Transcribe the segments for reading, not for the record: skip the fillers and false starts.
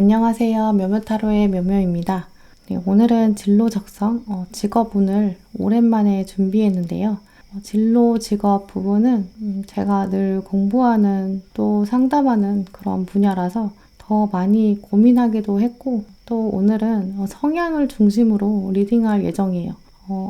안녕하세요. 묘묘타로의 묘묘입니다. 네, 오늘은 진로 적성, 직업운을 오랜만에 준비했는데요. 진로 직업 부분은 제가 늘 공부하는 또 상담하는 그런 분야라서 더 많이 고민하기도 했고, 또 오늘은 성향을 중심으로 리딩할 예정이에요.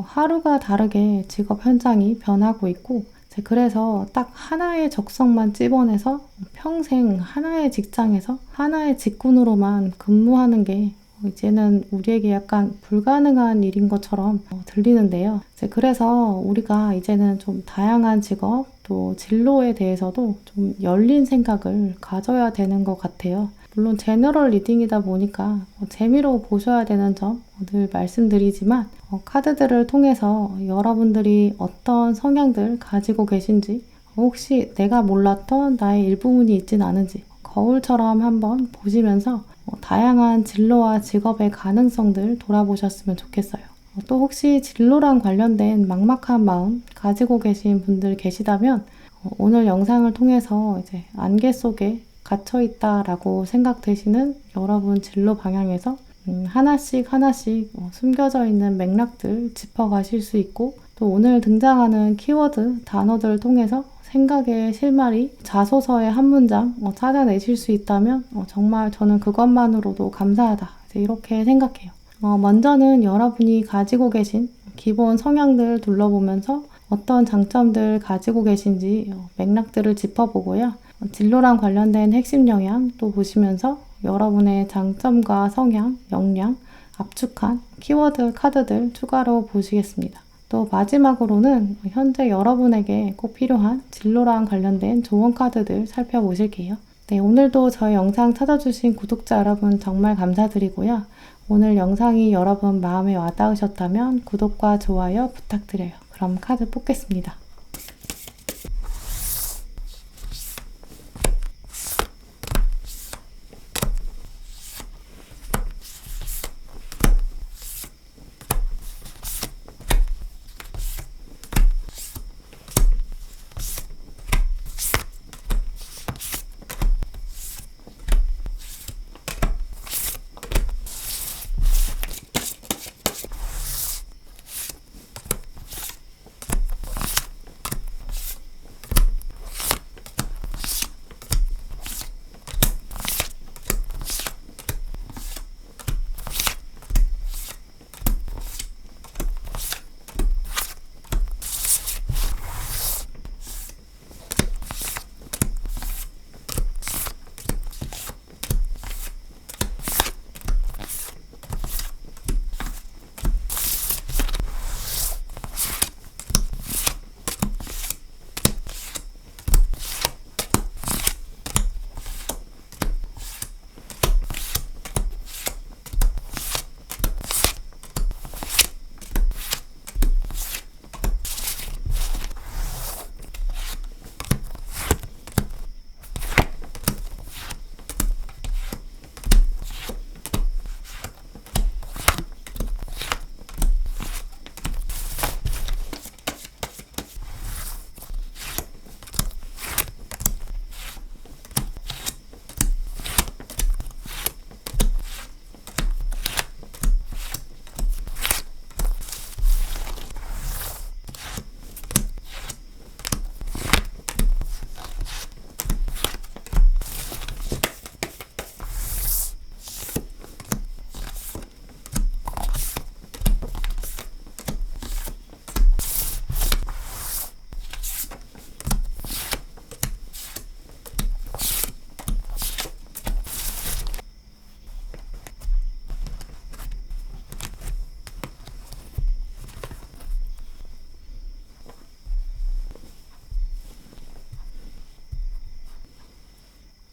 하루가 다르게 직업 현장이 변하고 있고, 그래서 딱 하나의 적성만 찝어내서 평생 하나의 직장에서 하나의 직군으로만 근무하는 게 이제는 우리에게 약간 불가능한 일인 것처럼 들리는데요. 그래서 우리가 이제는 좀 다양한 직업 또 진로에 대해서도 좀 열린 생각을 가져야 되는 것 같아요. 물론 제너럴 리딩이다 보니까 재미로 보셔야 되는 점 늘 말씀드리지만 카드들을 통해서 여러분들이 어떤 성향들 가지고 계신지 혹시 내가 몰랐던 나의 일부분이 있진 않은지 거울처럼 한번 보시면서 다양한 진로와 직업의 가능성들 돌아보셨으면 좋겠어요. 또 혹시 진로랑 관련된 막막한 마음 가지고 계신 분들 계시다면 오늘 영상을 통해서 이제 안개 속에 갇혀있다라고 생각되시는 여러분 진로 방향에서 하나씩 숨겨져 있는 맥락들 짚어가실 수 있고, 또 오늘 등장하는 키워드, 단어들을 통해서 생각의 실마리, 자소서의 한 문장 찾아내실 수 있다면 정말 저는 그것만으로도 감사하다, 이렇게 생각해요. 먼저는 여러분이 가지고 계신 기본 성향들 둘러보면서 어떤 장점들 가지고 계신지 맥락들을 짚어보고요. 진로랑 관련된 핵심 영향 또 보시면서 여러분의 장점과 성향, 역량, 압축한 키워드 카드들 추가로 보시겠습니다. 또 마지막으로는 현재 여러분에게 꼭 필요한 진로랑 관련된 조언 카드들 살펴보실게요. 네, 오늘도 저희 영상 찾아주신 구독자 여러분 정말 감사드리고요. 오늘 영상이 여러분 마음에 와닿으셨다면 구독과 좋아요 부탁드려요. 그럼 카드 뽑겠습니다.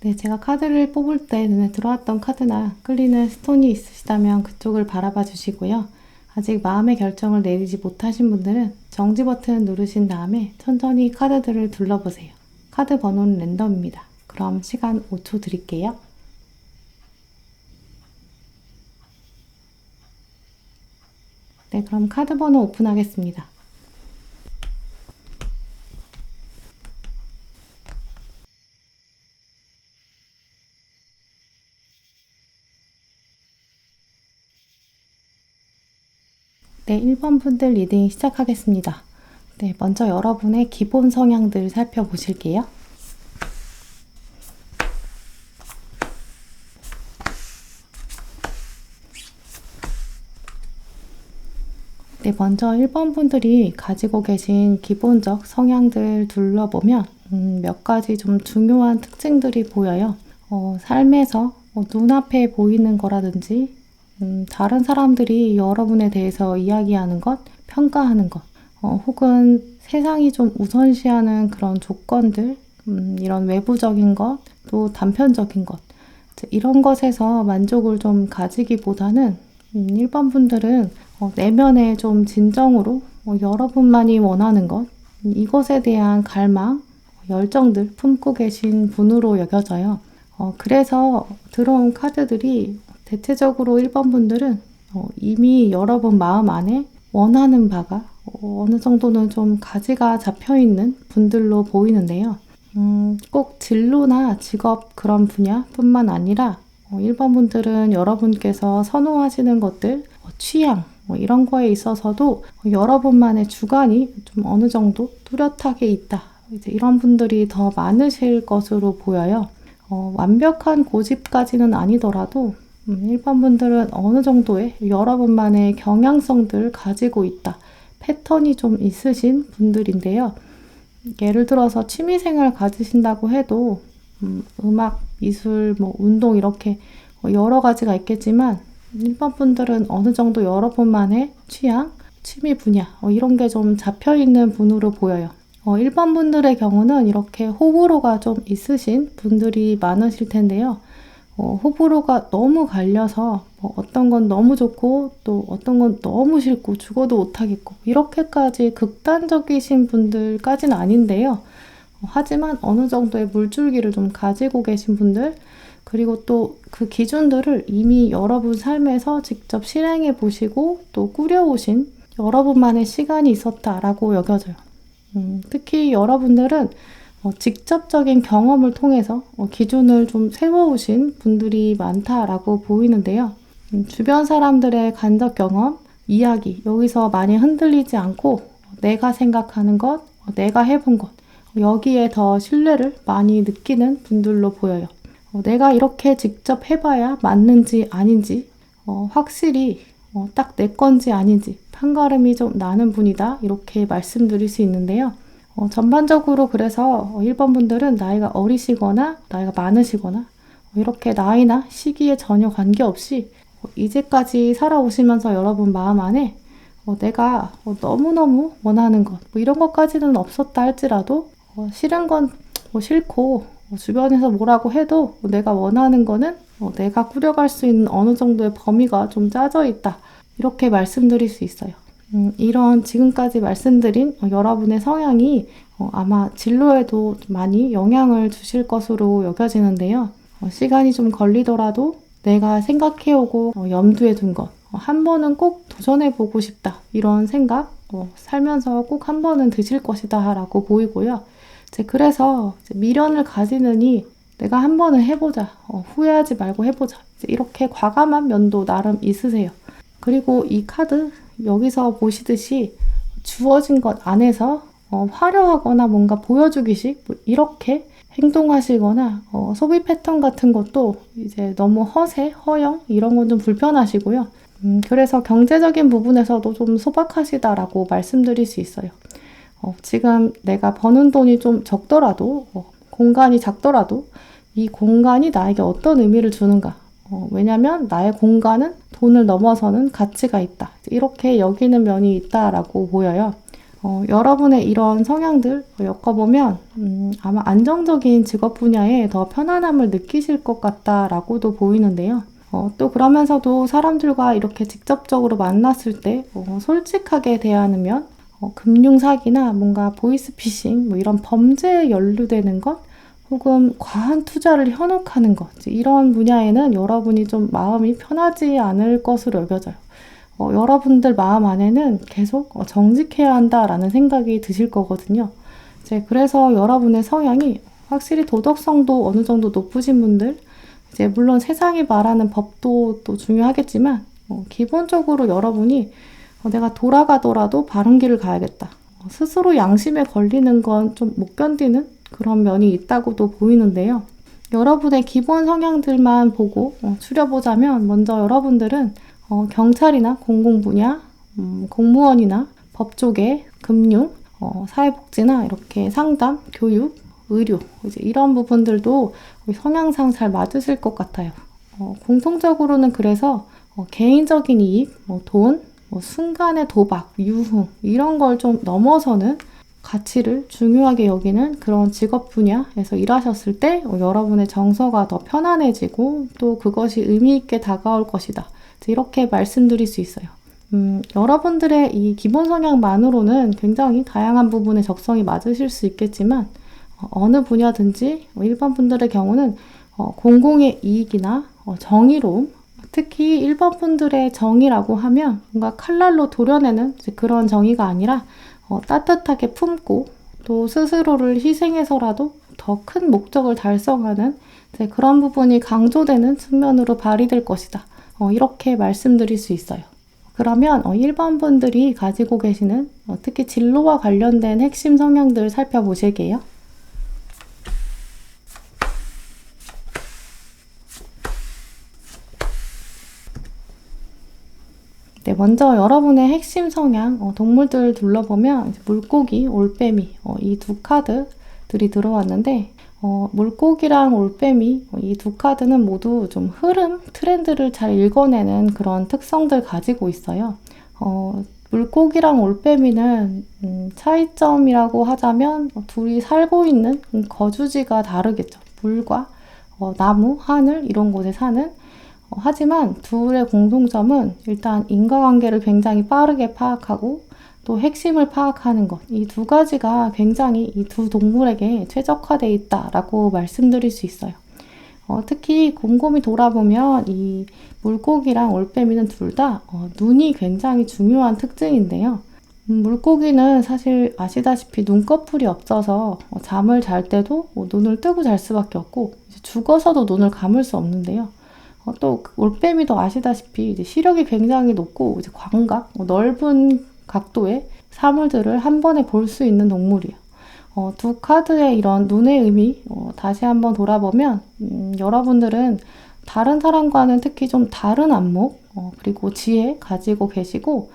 네, 제가 카드를 뽑을 때 눈에 들어왔던 카드나 끌리는 스톤이 있으시다면 그쪽을 바라봐 주시고요. 아직 마음의 결정을 내리지 못하신 분들은 정지 버튼 누르신 다음에 천천히 카드들을 둘러보세요. 카드 번호는 랜덤입니다. 그럼 시간 5초 드릴게요. 네, 그럼 카드 번호 오픈하겠습니다. 네, 1번 분들 리딩 시작하겠습니다. 네, 먼저 여러분의 기본 성향들 살펴보실게요. 네, 먼저 1번 분들이 가지고 계신 기본적 성향들 둘러보면 몇 가지 좀 중요한 특징들이 보여요. 삶에서 눈앞에 보이는 거라든지 다른 사람들이 여러분에 대해서 이야기하는 것, 평가하는 것, 혹은 세상이 좀 우선시하는 그런 조건들, 이런 외부적인 것, 또 단편적인 것, 이런 것에서 만족을 좀 가지기보다는 1번 분들은 내면에 좀 진정으로 여러분만이 원하는 것, 이것에 대한 갈망, 열정들 품고 계신 분으로 여겨져요. 그래서 들어온 카드들이 대체적으로 1번 분들은 이미 여러분 마음 안에 원하는 바가 어느 정도는 좀 가지가 잡혀 있는 분들로 보이는데요. 꼭 진로나 직업 그런 분야뿐만 아니라 1번 분들은 여러분께서 선호하시는 것들, 취향 이런 거에 있어서도 여러분만의 주관이 좀 어느 정도 뚜렷하게 있다. 이제 이런 분들이 더 많으실 것으로 보여요. 완벽한 고집까지는 아니더라도 1번 분들은 어느 정도의 여러분만의 경향성들 가지고 있다. 패턴이 좀 있으신 분들인데요. 예를 들어서 취미생활 가지신다고 해도 음악, 미술, 운동 이렇게 여러 가지가 있겠지만 1번 분들은 어느 정도 여러분만의 취향, 취미 분야 이런 게 좀 잡혀있는 분으로 보여요. 1번 분들의 경우는 이렇게 호불호가 좀 있으신 분들이 많으실 텐데요. 호불호가 너무 갈려서 어떤 건 너무 좋고 또 어떤 건 너무 싫고 죽어도 못하겠고 이렇게까지 극단적이신 분들까지는 아닌데요. 하지만 어느 정도의 물줄기를 좀 가지고 계신 분들, 그리고 또 그 기준들을 이미 여러분 삶에서 직접 실행해 보시고 또 꾸려오신 여러분만의 시간이 있었다라고 여겨져요. 특히 여러분들은 직접적인 경험을 통해서 기준을 좀 세워오신 분들이 많다라고 보이는데요. 주변 사람들의 간접 경험, 이야기 여기서 많이 흔들리지 않고 내가 생각하는 것, 내가 해본 것 여기에 더 신뢰를 많이 느끼는 분들로 보여요. 내가 이렇게 직접 해봐야 맞는지 아닌지 확실히 딱 내 건지 아닌지 판가름이 좀 나는 분이다 이렇게 말씀드릴 수 있는데요. 전반적으로 그래서 1번 분들은 나이가 어리시거나 나이가 많으시거나 이렇게 나이나 시기에 전혀 관계없이 이제까지 살아오시면서 여러분 마음 안에 내가 너무너무 원하는 것 이런 것까지는 없었다 할지라도 싫은 건 싫고 주변에서 뭐라고 해도 내가 원하는 거는 내가 꾸려갈 수 있는 어느 정도의 범위가 좀 짜져 있다 이렇게 말씀드릴 수 있어요. 이런 지금까지 말씀드린 여러분의 성향이 아마 진로에도 많이 영향을 주실 것으로 여겨지는데요. 시간이 좀 걸리더라도 내가 생각해오고 염두에 둔 것, 한 번은 꼭 도전해보고 싶다 이런 생각, 살면서 꼭 한 번은 드실 것이다 라고 보이고요. 그래서 미련을 가지느니 내가 한 번은 해보자, 후회하지 말고 해보자 이렇게 과감한 면도 나름 있으세요. 그리고 이 카드 여기서 보시듯이 주어진 것 안에서 화려하거나 뭔가 보여주기식 이렇게 행동하시거나 소비 패턴 같은 것도 이제 너무 허세, 허영 이런 건 좀 불편하시고요. 그래서 경제적인 부분에서도 좀 소박하시다라고 말씀드릴 수 있어요. 지금 내가 버는 돈이 좀 적더라도 공간이 작더라도 이 공간이 나에게 어떤 의미를 주는가 왜냐면 나의 공간은 돈을 넘어서는 가치가 있다 이렇게 여기는 면이 있다라고 보여요. 여러분의 이런 성향들 엮어보면 아마 안정적인 직업 분야에 더 편안함을 느끼실 것 같다라고도 보이는데요. 또 그러면서도 사람들과 이렇게 직접적으로 만났을 때 솔직하게 대하는 면, 금융사기나 뭔가 보이스피싱 이런 범죄에 연루되는 것 혹은 과한 투자를 현혹하는 것 이런 분야에는 여러분이 좀 마음이 편하지 않을 것으로 여겨져요. 여러분들 마음 안에는 계속 정직해야 한다라는 생각이 드실 거거든요. 그래서 여러분의 성향이 확실히 도덕성도 어느 정도 높으신 분들 물론 세상이 말하는 법도 또 중요하겠지만 기본적으로 여러분이 내가 돌아가더라도 바른 길을 가야겠다. 스스로 양심에 걸리는 건 좀 못 견디는 그런 면이 있다고도 보이는데요. 여러분의 기본 성향들만 보고 추려보자면 먼저 여러분들은 경찰이나 공공 분야, 공무원이나 법조계, 금융, 사회복지나 이렇게 상담, 교육, 의료 이제 이런 부분들도 성향상 잘 맞으실 것 같아요. 공통적으로는 그래서 개인적인 이익, 돈, 순간의 도박, 유흥 이런 걸 좀 넘어서는 가치를 중요하게 여기는 그런 직업 분야에서 일하셨을 때 여러분의 정서가 더 편안해지고 또 그것이 의미 있게 다가올 것이다. 이렇게 말씀드릴 수 있어요. 여러분들의 이 기본 성향만으로는 굉장히 다양한 부분의 적성이 맞으실 수 있겠지만 어느 분야든지 일반 분들의 경우는 공공의 이익이나 정의로움, 특히 일반 분들의 정의라고 하면 뭔가 칼날로 도려내는 그런 정의가 아니라 따뜻하게 품고 또 스스로를 희생해서라도 더 큰 목적을 달성하는 그런 부분이 강조되는 측면으로 발휘될 것이다. 이렇게 말씀드릴 수 있어요. 그러면 일반 분들이 가지고 계시는 특히 진로와 관련된 핵심 성향들 살펴보실게요. 네, 먼저 여러분의 핵심 성향, 동물들 둘러보면 물고기, 올빼미 이 두 카드들이 들어왔는데 물고기랑 올빼미 이 두 카드는 모두 좀 흐름, 트렌드를 잘 읽어내는 그런 특성들 가지고 있어요. 물고기랑 올빼미는 차이점이라고 하자면 둘이 살고 있는 거주지가 다르겠죠. 물과 나무, 하늘 이런 곳에 사는 하지만 둘의 공통점은 일단 인과관계를 굉장히 빠르게 파악하고 또 핵심을 파악하는 것. 이 두 가지가 굉장히 이 두 동물에게 최적화되어 있다라고 말씀드릴 수 있어요. 특히 곰곰이 돌아보면 이 물고기랑 올빼미는 둘 다 눈이 굉장히 중요한 특징인데요. 물고기는 사실 아시다시피 눈꺼풀이 없어서 잠을 잘 때도 눈을 뜨고 잘 수밖에 없고 죽어서도 눈을 감을 수 없는데요. 또 올빼미도 아시다시피 이제 시력이 굉장히 높고 이제 광각, 넓은 각도의 사물들을 한 번에 볼 수 있는 동물이에요. 두 카드의 이런 눈의 의미 다시 한번 돌아보면 여러분들은 다른 사람과는 특히 좀 다른 안목 그리고 지혜 가지고 계시고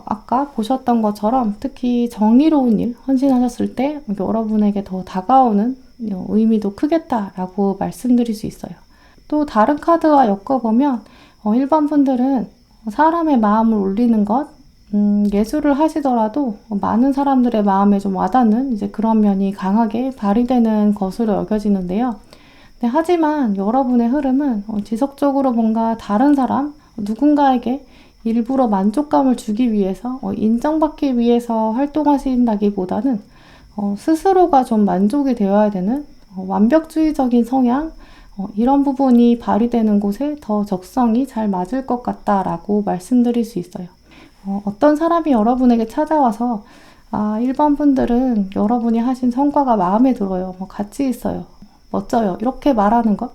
아까 보셨던 것처럼 특히 정의로운 일 헌신하셨을 때 여러분에게 더 다가오는 의미도 크겠다라고 말씀드릴 수 있어요. 또 다른 카드와 엮어보면 일반 분들은 사람의 마음을 울리는 것, 예술을 하시더라도 많은 사람들의 마음에 좀 와닿는 이제 그런 면이 강하게 발휘되는 것으로 여겨지는데요. 네, 하지만 여러분의 흐름은 지속적으로 뭔가 다른 사람, 누군가에게 일부러 만족감을 주기 위해서 인정받기 위해서 활동하신다기보다는 스스로가 좀 만족이 되어야 되는 완벽주의적인 성향, 이런 부분이 발휘되는 곳에 더 적성이 잘 맞을 것 같다라고 말씀드릴 수 있어요. 어떤 사람이 여러분에게 찾아와서 일반 분들은 여러분이 하신 성과가 마음에 들어요. 같이 있어요. 멋져요. 이렇게 말하는 것.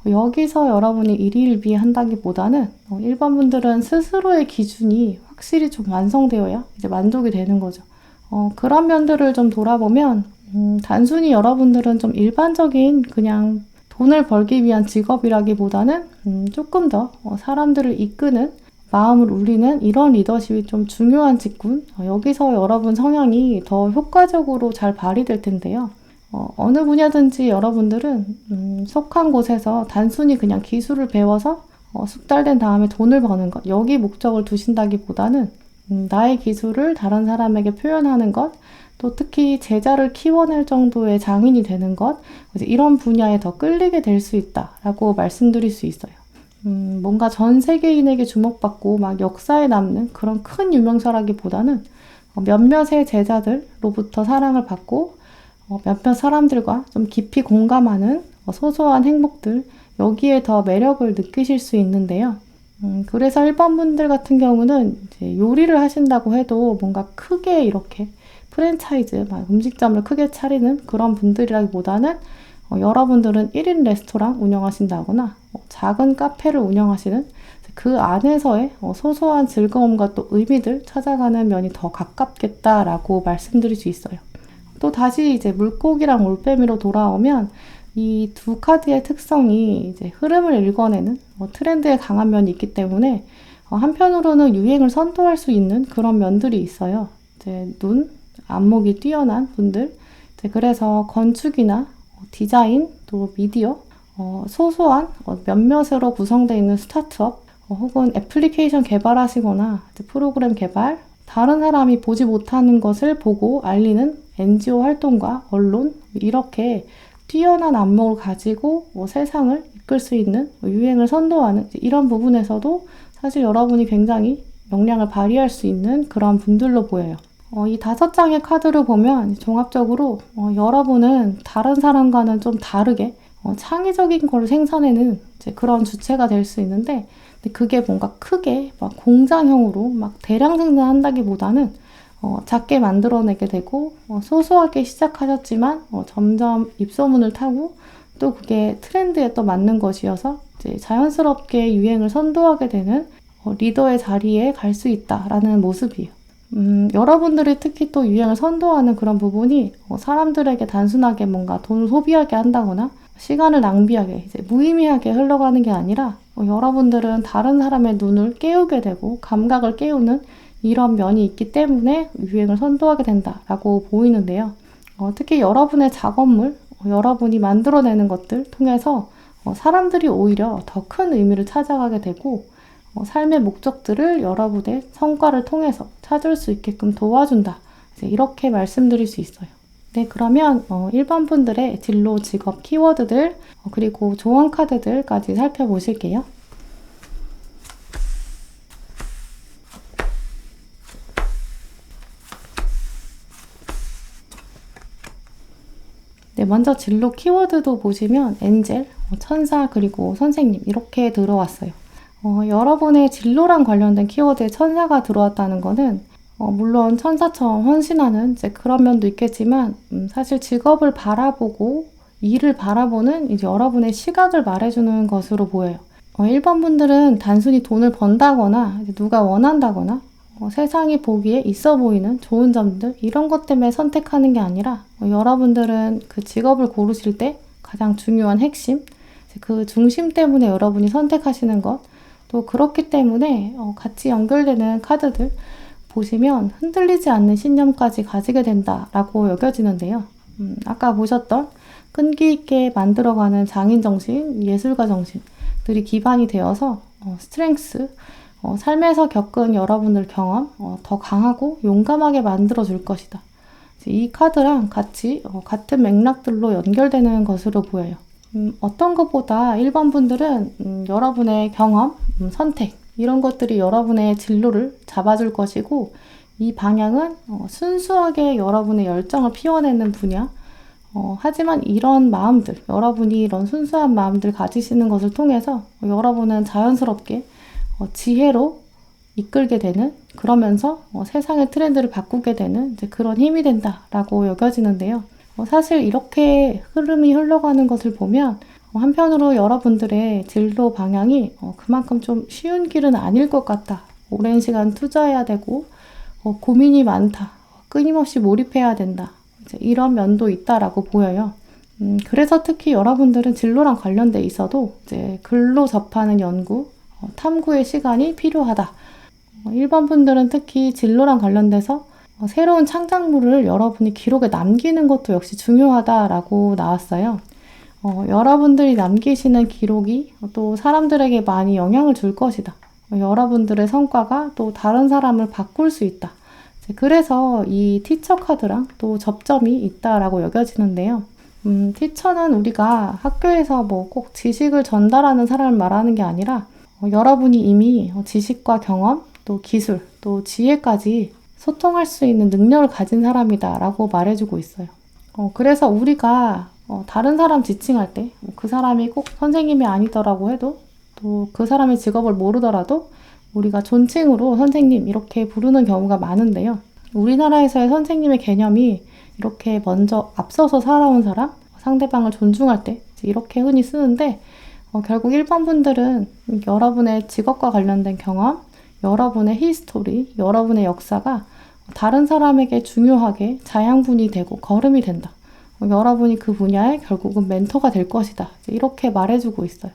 여기서 여러분이 일희일비한다기보다는 일반 분들은 스스로의 기준이 확실히 좀 완성되어야 이제 만족이 되는 거죠. 그런 면들을 좀 돌아보면 단순히 여러분들은 좀 일반적인 그냥 돈을 벌기 위한 직업이라기보다는 조금 더 사람들을 이끄는 마음을 울리는 이런 리더십이 좀 중요한 직군. 여기서 여러분 성향이 더 효과적으로 잘 발휘될 텐데요. 어느 분야든지 여러분들은 속한 곳에서 단순히 그냥 기술을 배워서 숙달된 다음에 돈을 버는 것, 여기 목적을 두신다기보다는 나의 기술을 다른 사람에게 표현하는 것, 또 특히 제자를 키워낼 정도의 장인이 되는 것, 이런 분야에 더 끌리게 될 수 있다라고 말씀드릴 수 있어요. 뭔가 전 세계인에게 주목받고 막 역사에 남는 그런 큰 유명사라기보다는 몇몇의 제자들로부터 사랑을 받고 몇몇 사람들과 좀 깊이 공감하는 소소한 행복들, 여기에 더 매력을 느끼실 수 있는데요. 그래서 일반 분들 같은 경우는 이제 요리를 하신다고 해도 뭔가 크게 이렇게 프랜차이즈, 음식점을 크게 차리는 그런 분들이라기보다는 여러분들은 1인 레스토랑 운영하신다거나 작은 카페를 운영하시는 그 안에서의 소소한 즐거움과 또 의미들 찾아가는 면이 더 가깝겠다라고 말씀드릴 수 있어요. 또 다시 이제 물고기랑 올빼미로 돌아오면 이 두 카드의 특성이 이제 흐름을 읽어내는 트렌드에 강한 면이 있기 때문에 한편으로는 유행을 선도할 수 있는 그런 면들이 있어요. 이제 안목이 뛰어난 분들, 이제 그래서 건축이나 디자인, 또 미디어, 소소한 몇몇으로 구성되어 있는 스타트업, 혹은 애플리케이션 개발하시거나 프로그램 개발, 다른 사람이 보지 못하는 것을 보고 알리는 NGO 활동가, 언론, 이렇게 뛰어난 안목을 가지고 세상을 이끌 수 있는 유행을 선도하는 이런 부분에서도 사실 여러분이 굉장히 역량을 발휘할 수 있는 그런 분들로 보여요. 이 5장의 카드를 보면 종합적으로 여러분은 다른 사람과는 좀 다르게 창의적인 걸 생산해내는 이제 그런 주체가 될 수 있는데, 근데 그게 뭔가 크게 막 공장형으로 막 대량 생산한다기보다는 작게 만들어내게 되고 소소하게 시작하셨지만 점점 입소문을 타고 또 그게 트렌드에 또 맞는 것이어서 이제 자연스럽게 유행을 선도하게 되는 리더의 자리에 갈 수 있다라는 모습이에요. 여러분들이 특히 또 유행을 선도하는 그런 부분이 사람들에게 단순하게 뭔가 돈을 소비하게 한다거나 시간을 낭비하게 이제 무의미하게 흘러가는 게 아니라 여러분들은 다른 사람의 눈을 깨우게 되고 감각을 깨우는 이런 면이 있기 때문에 유행을 선도하게 된다라고 보이는데요. 특히 여러분의 작업물, 여러분이 만들어내는 것들 통해서 사람들이 오히려 더 큰 의미를 찾아가게 되고 삶의 목적들을 여러분의 성과를 통해서 찾을 수 있게끔 도와준다. 이렇게 말씀드릴 수 있어요. 네, 그러면 1번 분들의 진로, 직업, 키워드들, 그리고 조언 카드들까지 살펴보실게요. 네, 먼저 진로 키워드도 보시면 엔젤, 천사, 그리고 선생님 이렇게 들어왔어요. 여러분의 진로랑 관련된 키워드에 천사가 들어왔다는 거는 물론 천사처럼 헌신하는 이제 그런 면도 있겠지만 사실 직업을 바라보고 일을 바라보는 이제 여러분의 시각을 말해주는 것으로 보여요. 1번 분들은 단순히 돈을 번다거나 누가 원한다거나 세상이 보기에 있어 보이는 좋은 점들 이런 것 때문에 선택하는 게 아니라 여러분들은 그 직업을 고르실 때 가장 중요한 핵심, 그 중심 때문에 여러분이 선택하시는 것, 또 그렇기 때문에 같이 연결되는 카드들 보시면 흔들리지 않는 신념까지 가지게 된다라고 여겨지는데요. 아까 보셨던 끈기 있게 만들어가는 장인정신, 예술가 정신들이 기반이 되어서 스트렝스, 삶에서 겪은 여러분들 경험 더 강하고 용감하게 만들어줄 것이다. 이 카드랑 같이 같은 맥락들로 연결되는 것으로 보여요. 어떤 것보다 1번 분들은 여러분의 경험, 선택 이런 것들이 여러분의 진로를 잡아줄 것이고 이 방향은 순수하게 여러분의 열정을 피워내는 분야. 하지만 이런 마음들, 여러분이 이런 순수한 마음들 가지시는 것을 통해서 여러분은 자연스럽게 지혜로 이끌게 되는, 그러면서 세상의 트렌드를 바꾸게 되는 이제 그런 힘이 된다라고 여겨지는데요. 사실 이렇게 흐름이 흘러가는 것을 보면 한편으로 여러분들의 진로 방향이 그만큼 좀 쉬운 길은 아닐 것 같다. 오랜 시간 투자해야 되고 고민이 많다. 끊임없이 몰입해야 된다. 이제 이런 면도 있다라고 보여요. 그래서 특히 여러분들은 진로랑 관련돼 있어도 이제 글로 접하는 연구, 탐구의 시간이 필요하다. 1번 분들은 특히 진로랑 관련돼서 새로운 창작물을 여러분이 기록에 남기는 것도 역시 중요하다라고 나왔어요. 여러분들이 남기시는 기록이 또 사람들에게 많이 영향을 줄 것이다. 여러분들의 성과가 또 다른 사람을 바꿀 수 있다. 그래서 이 티처 카드랑 또 접점이 있다라고 여겨지는데요. 티처는 우리가 학교에서 뭐 꼭 지식을 전달하는 사람을 말하는 게 아니라 여러분이 이미 지식과 경험, 또 기술, 또 지혜까지 소통할 수 있는 능력을 가진 사람이다 라고 말해주고 있어요. 그래서 우리가 다른 사람 지칭할 때 그 사람이 꼭 선생님이 아니더라고 해도 또 그 사람의 직업을 모르더라도 우리가 존칭으로 선생님 이렇게 부르는 경우가 많은데요. 우리나라에서의 선생님의 개념이 이렇게 먼저 앞서서 살아온 사람, 상대방을 존중할 때 이렇게 흔히 쓰는데 결국 1번 분들은 여러분의 직업과 관련된 경험, 여러분의 히스토리, 여러분의 역사가 다른 사람에게 중요하게 자양분이 되고 거름이 된다. 여러분이 그 분야에 결국은 멘토가 될 것이다. 이렇게 말해주고 있어요.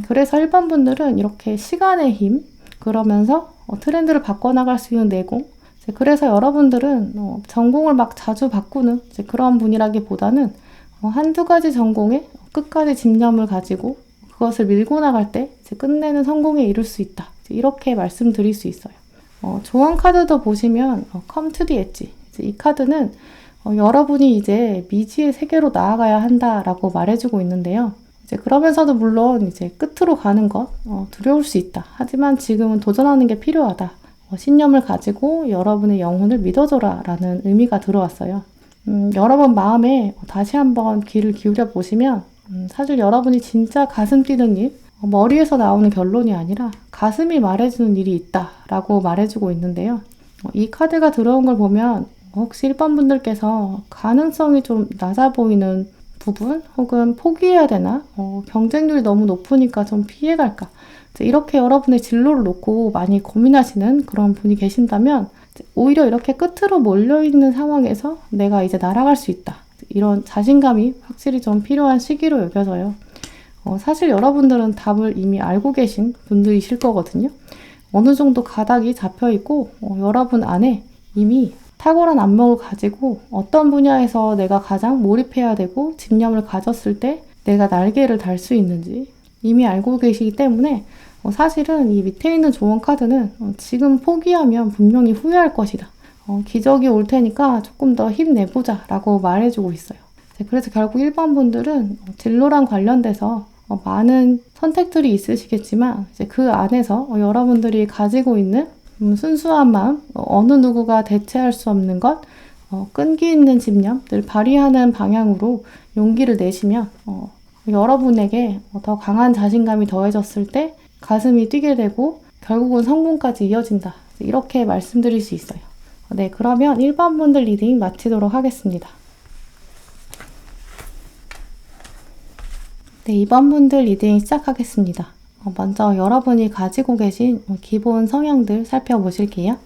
그래서 1번 분들은 이렇게 시간의 힘, 그러면서 트렌드를 바꿔나갈 수 있는 내공, 그래서 여러분들은 전공을 막 자주 바꾸는 그런 분이라기보다는 한두 가지 전공에 끝까지 집념을 가지고 그것을 밀고 나갈 때 끝내는 성공에 이룰 수 있다. 이렇게 말씀드릴 수 있어요. 조언 카드도 보시면 Come to the Edge. 이 카드는 여러분이 이제 미지의 세계로 나아가야 한다라고 말해주고 있는데요. 그러면서도 물론 끝으로 가는 것 두려울 수 있다. 하지만 지금은 도전하는 게 필요하다. 신념을 가지고 여러분의 영혼을 믿어줘라 라는 의미가 들어왔어요. 여러분 마음에 다시 한번 귀를 기울여 보시면 사실 여러분이 진짜 가슴 뛰는 일, 머리에서 나오는 결론이 아니라 가슴이 말해주는 일이 있다라고 말해주고 있는데요. 이 카드가 들어온 걸 보면 혹시 1번 분들께서 가능성이 좀 낮아 보이는 부분 혹은 포기해야 되나? 경쟁률이 너무 높으니까 좀 피해갈까? 이렇게 여러분의 진로를 놓고 많이 고민하시는 그런 분이 계신다면 오히려 이렇게 끝으로 몰려있는 상황에서 내가 이제 날아갈 수 있다. 이런 자신감이 확실히 좀 필요한 시기로 여겨져요. 사실 여러분들은 답을 이미 알고 계신 분들이실 거거든요. 어느 정도 가닥이 잡혀있고 여러분 안에 이미 탁월한 안목을 가지고 어떤 분야에서 내가 가장 몰입해야 되고 집념을 가졌을 때 내가 날개를 달 수 있는지 이미 알고 계시기 때문에 사실은 이 밑에 있는 조언 카드는 지금 포기하면 분명히 후회할 것이다. 기적이 올 테니까 조금 더 힘내보자 라고 말해주고 있어요. 그래서 결국 1번 분들은 진로랑 관련돼서 많은 선택들이 있으시겠지만 이제 그 안에서 여러분들이 가지고 있는 순수한 마음, 어느 누구가 대체할 수 없는 것, 끈기 있는 집념을 발휘하는 방향으로 용기를 내시면 여러분에게 더 강한 자신감이 더해졌을 때 가슴이 뛰게 되고 결국은 성공까지 이어진다. 이렇게 말씀드릴 수 있어요. 네, 그러면 1번 분들 리딩 마치도록 하겠습니다. 네, 2번 분들 리딩 시작하겠습니다. 먼저 여러분이 가지고 계신 기본 성향들 살펴보실게요.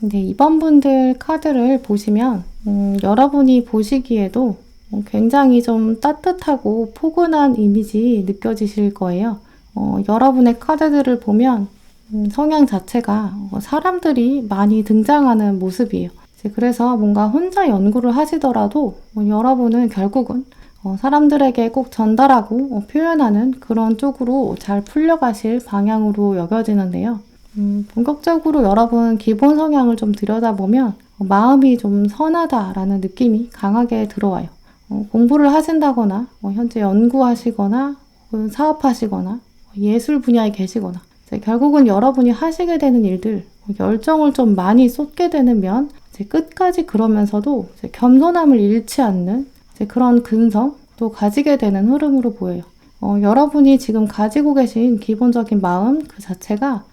네, 2번 분들 카드를 보시면 여러분이 보시기에도 굉장히 좀 따뜻하고 포근한 이미지 느껴지실 거예요. 여러분의 카드들을 보면 성향 자체가 사람들이 많이 등장하는 모습이에요. 그래서 뭔가 혼자 연구를 하시더라도 여러분은 결국은 사람들에게 꼭 전달하고 표현하는 그런 쪽으로 잘 풀려가실 방향으로 여겨지는데요. 본격적으로 여러분 기본 성향을 좀 들여다보면 마음이 좀 선하다라는 느낌이 강하게 들어와요. 공부를 하신다거나 현재 연구하시거나 혹은 사업하시거나 예술 분야에 계시거나 결국은 여러분이 하시게 되는 일들 열정을 좀 많이 쏟게 되는 면 끝까지 그러면서도 겸손함을 잃지 않는 그런 근성도 가지게 되는 흐름으로 보여요. 여러분이 지금 가지고 계신 기본적인 마음 그 자체가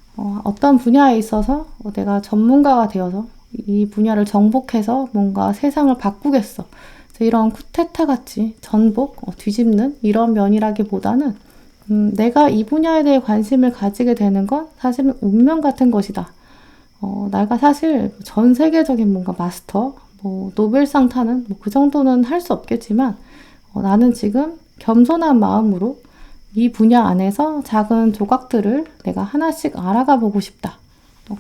어떤 분야에 있어서 내가 전문가가 되어서 이 분야를 정복해서 뭔가 세상을 바꾸겠어. 이런 쿠데타 같이 전복, 뒤집는 이런 면이라기보다는 내가 이 분야에 대해 관심을 가지게 되는 건 사실은 운명 같은 것이다. 내가 사실 전 세계적인 뭔가 마스터, 노벨상 타는 그 정도는 할 수 없겠지만 나는 지금 겸손한 마음으로 이 분야 안에서 작은 조각들을 내가 하나씩 알아가 보고 싶다.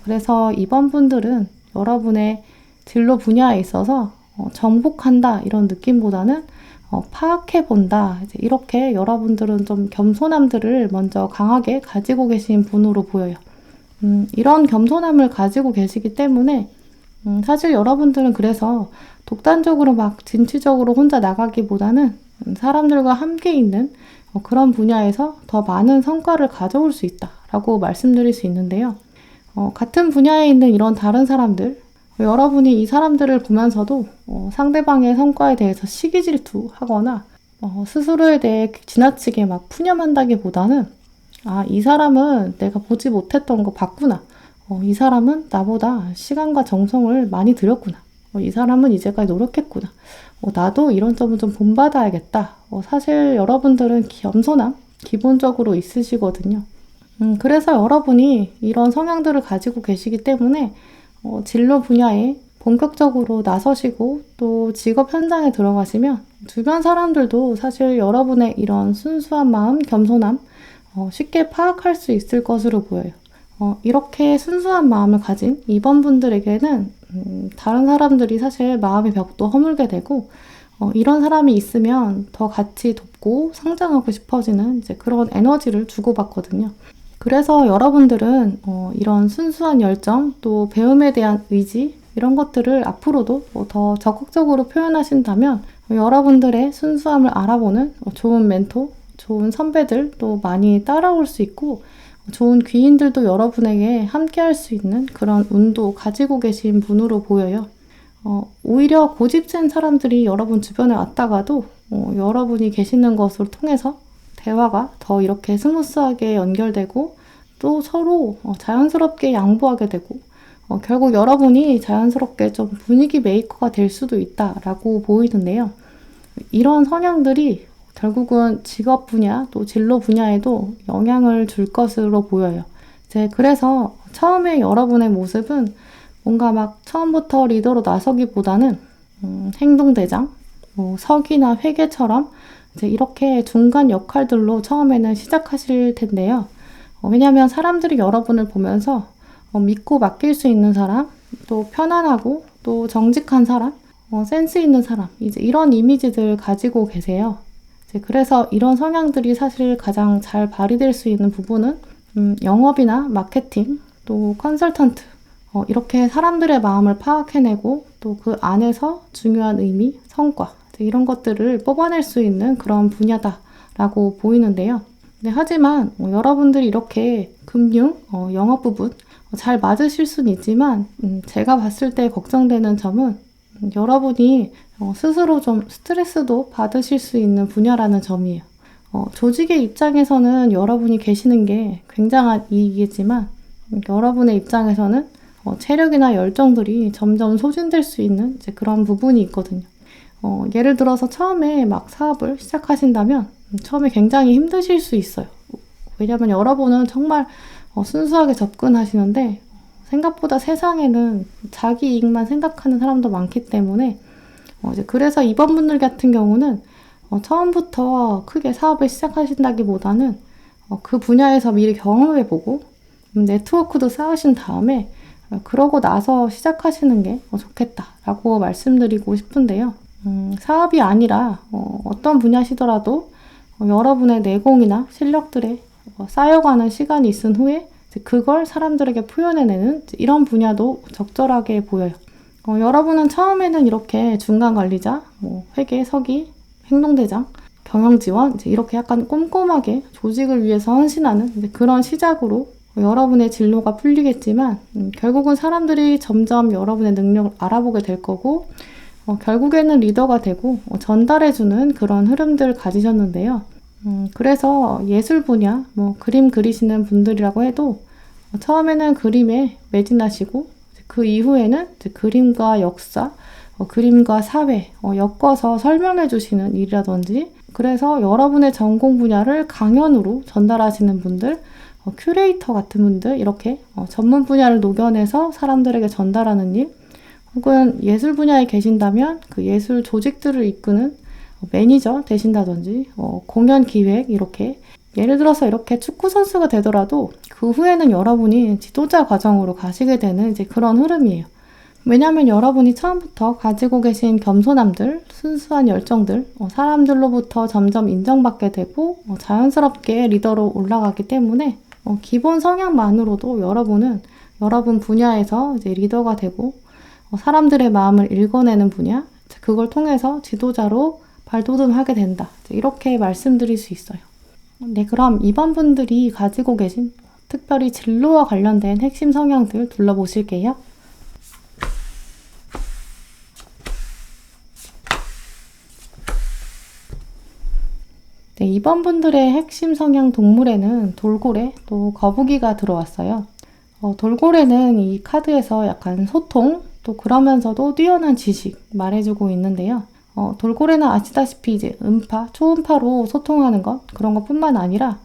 그래서 이번 분들은 여러분의 진로 분야에 있어서 정복한다 이런 느낌보다는 파악해 본다. 이렇게 여러분들은 좀 겸손함들을 먼저 강하게 가지고 계신 분으로 보여요. 이런 겸손함을 가지고 계시기 때문에 사실 여러분들은 그래서 독단적으로 막 진취적으로 혼자 나가기보다는 사람들과 함께 있는 그런 분야에서 더 많은 성과를 가져올 수 있다라고 말씀드릴 수 있는데요. 같은 분야에 있는 이런 다른 사람들, 여러분이 이 사람들을 보면서도 상대방의 성과에 대해서 시기 질투하거나 스스로에 대해 지나치게 막 푸념한다기보다는 이 사람은 내가 보지 못했던 거 봤구나. 이 사람은 나보다 시간과 정성을 많이 들였구나. 이 사람은 이제까지 노력했구나. 나도 이런 점은 좀 본받아야겠다. 사실 여러분들은 겸손함 기본적으로 있으시거든요. 그래서 여러분이 이런 성향들을 가지고 계시기 때문에 진로 분야에 본격적으로 나서시고 또 직업 현장에 들어가시면 주변 사람들도 사실 여러분의 이런 순수한 마음, 겸손함 쉽게 파악할 수 있을 것으로 보여요. 이렇게 순수한 마음을 가진 2번 분들에게는 다른 사람들이 사실 마음의 벽도 허물게 되고 이런 사람이 있으면 더 같이 돕고 성장하고 싶어지는 이제 그런 에너지를 주고받거든요. 그래서 여러분들은 이런 순수한 열정, 또 배움에 대한 의지 이런 것들을 앞으로도 더 적극적으로 표현하신다면 여러분들의 순수함을 알아보는 좋은 멘토, 좋은 선배들 또 많이 따라올 수 있고 좋은 귀인들도 여러분에게 함께 할 수 있는 그런 운도 가지고 계신 분으로 보여요. 오히려 고집센 사람들이 여러분 주변에 왔다가도 여러분이 계시는 것을 통해서 대화가 더 이렇게 스무스하게 연결되고 또 서로 자연스럽게 양보하게 되고 결국 여러분이 자연스럽게 좀 분위기 메이커가 될 수도 있다라고 보이는데요. 이런 성향들이 결국은 직업 분야 또 진로 분야에도 영향을 줄 것으로 보여요. 이제 그래서 처음에 여러분의 모습은 뭔가 막 처음부터 리더로 나서기보다는 행동대장, 서기나 회계처럼 이제 이렇게 중간 역할들로 처음에는 시작하실 텐데요. 왜냐하면 사람들이 여러분을 보면서 믿고 맡길 수 있는 사람, 또 편안하고 또 정직한 사람, 센스 있는 사람, 이제 이런 이미지들 가지고 계세요. 이제 그래서 이런 성향들이 사실 가장 잘 발휘될 수 있는 부분은 영업이나 마케팅, 또 컨설턴트, 이렇게 사람들의 마음을 파악해내고 또 그 안에서 중요한 의미, 성과 이런 것들을 뽑아낼 수 있는 그런 분야다라고 보이는데요. 네, 하지만 여러분들이 이렇게 금융, 영업 부분 잘 맞으실 수는 있지만 제가 봤을 때 걱정되는 점은 여러분이 스스로 좀 스트레스도 받으실 수 있는 분야라는 점이에요. 조직의 입장에서는 여러분이 계시는 게 굉장한 이익이지만 여러분의 입장에서는 체력이나 열정들이 점점 소진될 수 있는 이제 그런 부분이 있거든요. 예를 들어서 처음에 막 사업을 시작하신다면 처음에 굉장히 힘드실 수 있어요. 왜냐하면 여러분은 정말 순수하게 접근하시는데 생각보다 세상에는 자기 이익만 생각하는 사람도 많기 때문에 이제 그래서 이번 분들 같은 경우는 처음부터 크게 사업을 시작하신다기보다는 그 분야에서 미리 경험해보고 네트워크도 쌓으신 다음에 그러고 나서 시작하시는 게 좋겠다라고 말씀드리고 싶은데요. 사업이 아니라 어떤 분야시더라도 여러분의 내공이나 실력들에 쌓여가는 시간이 있은 후에 그걸 사람들에게 표현해내는 이런 분야도 적절하게 보여요. 여러분은 처음에는 이렇게 중간 관리자, 회계, 서기, 행동대장, 경영지원 이렇게 약간 꼼꼼하게 조직을 위해서 헌신하는 그런 시작으로 여러분의 진로가 풀리겠지만 결국은 사람들이 점점 여러분의 능력을 알아보게 될 거고 결국에는 리더가 되고 전달해주는 그런 흐름들을 가지셨는데요. 그래서 예술 분야, 그림 그리시는 분들이라고 해도 처음에는 그림에 매진하시고 그 이후에는 그림과 역사, 그림과 사회 엮어서 설명해 주시는 일이라든지 그래서 여러분의 전공 분야를 강연으로 전달하시는 분들, 큐레이터 같은 분들 이렇게 전문 분야를 녹여내서 사람들에게 전달하는 일 혹은 예술 분야에 계신다면 그 예술 조직들을 이끄는 매니저 되신다든지 공연 기획 이렇게 예를 들어서 이렇게 축구 선수가 되더라도 그 후에는 여러분이 지도자 과정으로 가시게 되는 이제 그런 흐름이에요. 왜냐하면 여러분이 처음부터 가지고 계신 겸손함들, 순수한 열정들, 사람들로부터 점점 인정받게 되고 자연스럽게 리더로 올라가기 때문에 기본 성향만으로도 여러분은 여러분 분야에서 이제 리더가 되고 사람들의 마음을 읽어내는 분야, 그걸 통해서 지도자로 발돋움하게 된다. 이렇게 말씀드릴 수 있어요. 네, 그럼 이번 분들이 가지고 계신 특별히 진로와 관련된 핵심 성향들 둘러보실게요. 네, 이번 분들의 핵심 성향 동물에는 돌고래, 또 거북이가 들어왔어요. 돌고래는 이 카드에서 약간 소통, 또 또 그러면서도 뛰어난 지식 말해주고 있는데요. 돌고래는 아시다시피 이제 음파, 초음파로 소통하는 것, 그런 것뿐만 아니라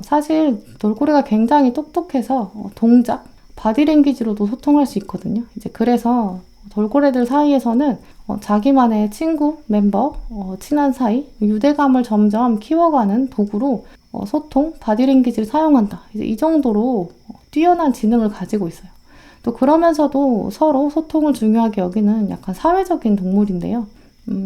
사실 돌고래가 굉장히 똑똑해서 동작, 바디랭귀지로도 소통할 수 있거든요. 이제 그래서 돌고래들 사이에서는 자기만의 친구, 멤버, 친한 사이, 유대감을 점점 키워가는 도구로 소통, 바디랭귀지를 사용한다. 이제 이 정도로 뛰어난 지능을 가지고 있어요. 또 그러면서도 서로 소통을 중요하게 여기는 약간 사회적인 동물인데요.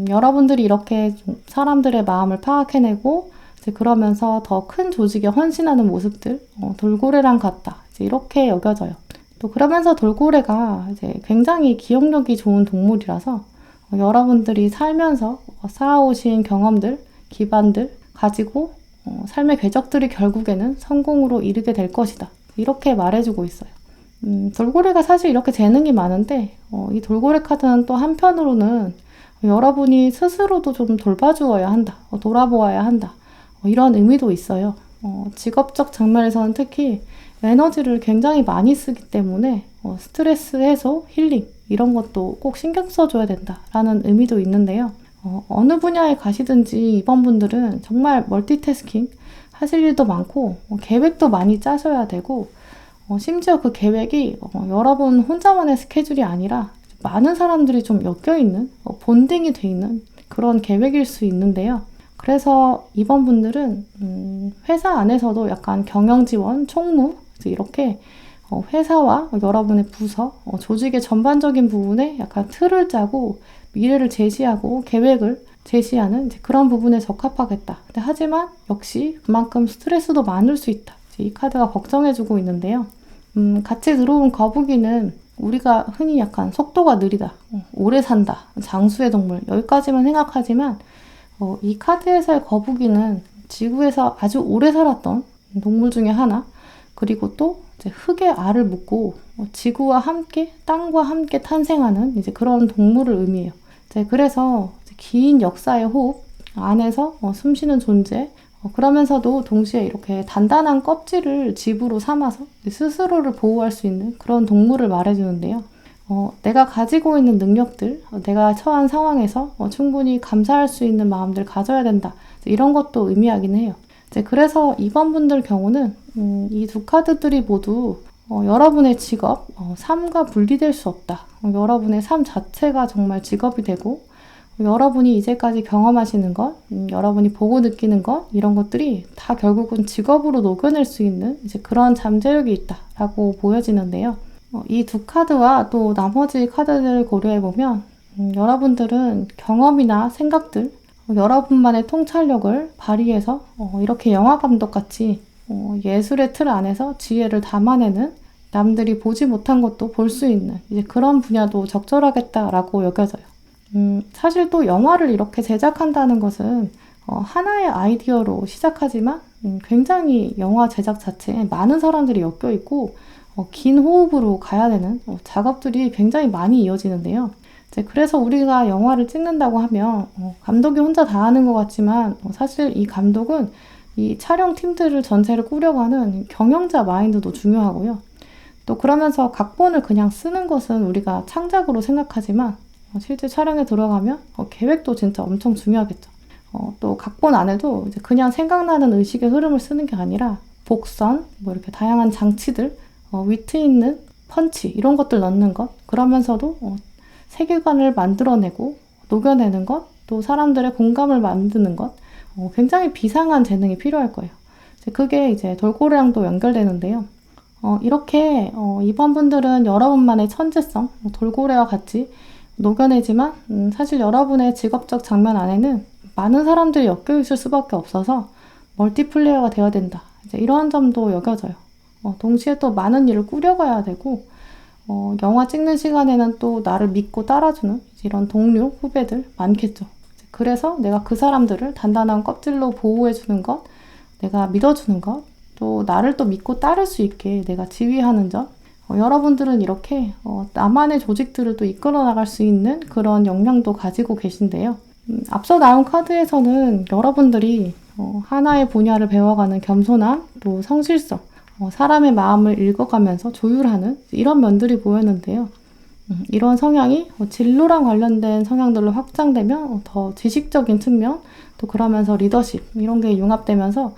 여러분들이 이렇게 사람들의 마음을 파악해내고 이제 그러면서 더 큰 조직에 헌신하는 모습들, 돌고래랑 같다. 이제 이렇게 여겨져요. 또 그러면서 돌고래가 이제 굉장히 기억력이 좋은 동물이라서 여러분들이 살면서 쌓아오신 경험들, 기반들 가지고 삶의 궤적들이 결국에는 성공으로 이르게 될 것이다. 이렇게 말해주고 있어요. 돌고래가 사실 이렇게 재능이 많은데 이 돌고래 카드는 또 한편으로는 여러분이 스스로도 좀 돌봐주어야 한다. 돌아보아야 한다. 이런 의미도 있어요. 직업적 장면에서는 특히 에너지를 굉장히 많이 쓰기 때문에 스트레스 해소, 힐링 이런 것도 꼭 신경 써줘야 된다라는 의미도 있는데요. 어느 분야에 가시든지 이번 분들은 정말 멀티태스킹 하실 일도 많고 계획도 많이 짜셔야 되고 심지어 그 계획이 여러분 혼자만의 스케줄이 아니라 많은 사람들이 좀 엮여있는 본딩이 돼 있는 그런 계획일 수 있는데요. 그래서 이번 분들은 회사 안에서도 약간 경영지원, 총무 이렇게 회사와 여러분의 부서, 조직의 전반적인 부분에 약간 틀을 짜고 미래를 제시하고 계획을 제시하는 그런 부분에 적합하겠다. 하지만 역시 그만큼 스트레스도 많을 수 있다. 이 카드가 걱정해주고 있는데요. 같이 들어온 거북이는 우리가 흔히 약간 속도가 느리다, 오래 산다, 장수의 동물 여기까지만 생각하지만 이 카드에서의 거북이는 지구에서 아주 오래 살았던 동물 중에 하나, 그리고 또 이제 흙에 알을 묻고 지구와 함께 땅과 함께 탄생하는 이제 그런 동물을 의미해요. 이제 그래서 긴 역사의 호흡 안에서 숨쉬는 존재, 그러면서도 동시에 이렇게 단단한 껍질을 집으로 삼아서 스스로를 보호할 수 있는 그런 동물을 말해주는데요. 내가 가지고 있는 능력들, 내가 처한 상황에서 충분히 감사할 수 있는 마음들 가져야 된다. 이런 것도 의미하긴 해요. 그래서 이번 분들 경우는 이 두 카드들이 모두 여러분의 직업, 삶과 분리될 수 없다. 여러분의 삶 자체가 정말 직업이 되고 여러분이 이제까지 경험하시는 것, 여러분이 보고 느끼는 것 이런 것들이 다 결국은 직업으로 녹여낼 수 있는 이제 그런 잠재력이 있다라고 보여지는데요. 이 두 카드와 또 나머지 카드들을 고려해보면 여러분들은 경험이나 생각들, 여러분만의 통찰력을 발휘해서 이렇게 영화감독같이 예술의 틀 안에서 지혜를 담아내는 남들이 보지 못한 것도 볼 수 있는 이제 그런 분야도 적절하겠다라고 여겨져요. 사실 또 영화를 이렇게 제작한다는 것은 하나의 아이디어로 시작하지만 굉장히 영화 제작 자체에 많은 사람들이 엮여 있고 긴 호흡으로 가야 되는 작업들이 굉장히 많이 이어지는데요. 그래서 우리가 영화를 찍는다고 하면 감독이 혼자 다 하는 것 같지만 사실 이 감독은 이 촬영 팀들을 전체를 꾸려가는 경영자 마인드도 중요하고요. 또 그러면서 각본을 그냥 쓰는 것은 우리가 창작으로 생각하지만 실제 촬영에 들어가면 계획도 진짜 엄청 중요하겠죠. 또 각본 안에도 이제 그냥 생각나는 의식의 흐름을 쓰는 게 아니라 복선, 뭐 이렇게 다양한 장치들, 위트 있는 펀치 이런 것들 넣는 것, 그러면서도 세계관을 만들어내고 녹여내는 것, 또 사람들의 공감을 만드는 것, 굉장히 비상한 재능이 필요할 거예요. 그게 이제 돌고래랑도 연결되는데요. 이렇게 이번 분들은 여러분만의 천재성, 돌고래와 같이 녹여내지만 사실 여러분의 직업적 장면 안에는 많은 사람들이 엮여 있을 수밖에 없어서 멀티플레이어가 되어야 된다. 이제 이런 점도 여겨져요. 동시에 또 많은 일을 꾸려가야 되고 영화 찍는 시간에는 또 나를 믿고 따라주는 이런 동료, 후배들 많겠죠. 그래서 내가 그 사람들을 단단한 껍질로 보호해주는 것, 내가 믿어주는 것, 또 나를 또 믿고 따를 수 있게 내가 지휘하는 점, 여러분들은 이렇게 나만의 조직들을 또 이끌어 나갈 수 있는 그런 역량도 가지고 계신데요. 앞서 나온 카드에서는 여러분들이 하나의 분야를 배워가는 겸손함, 또 성실성, 사람의 마음을 읽어가면서 조율하는 이런 면들이 보였는데요. 이런 성향이 진로랑 관련된 성향들로 확장되면 더 지식적인 측면, 또 그러면서 리더십 이런 게 융합되면서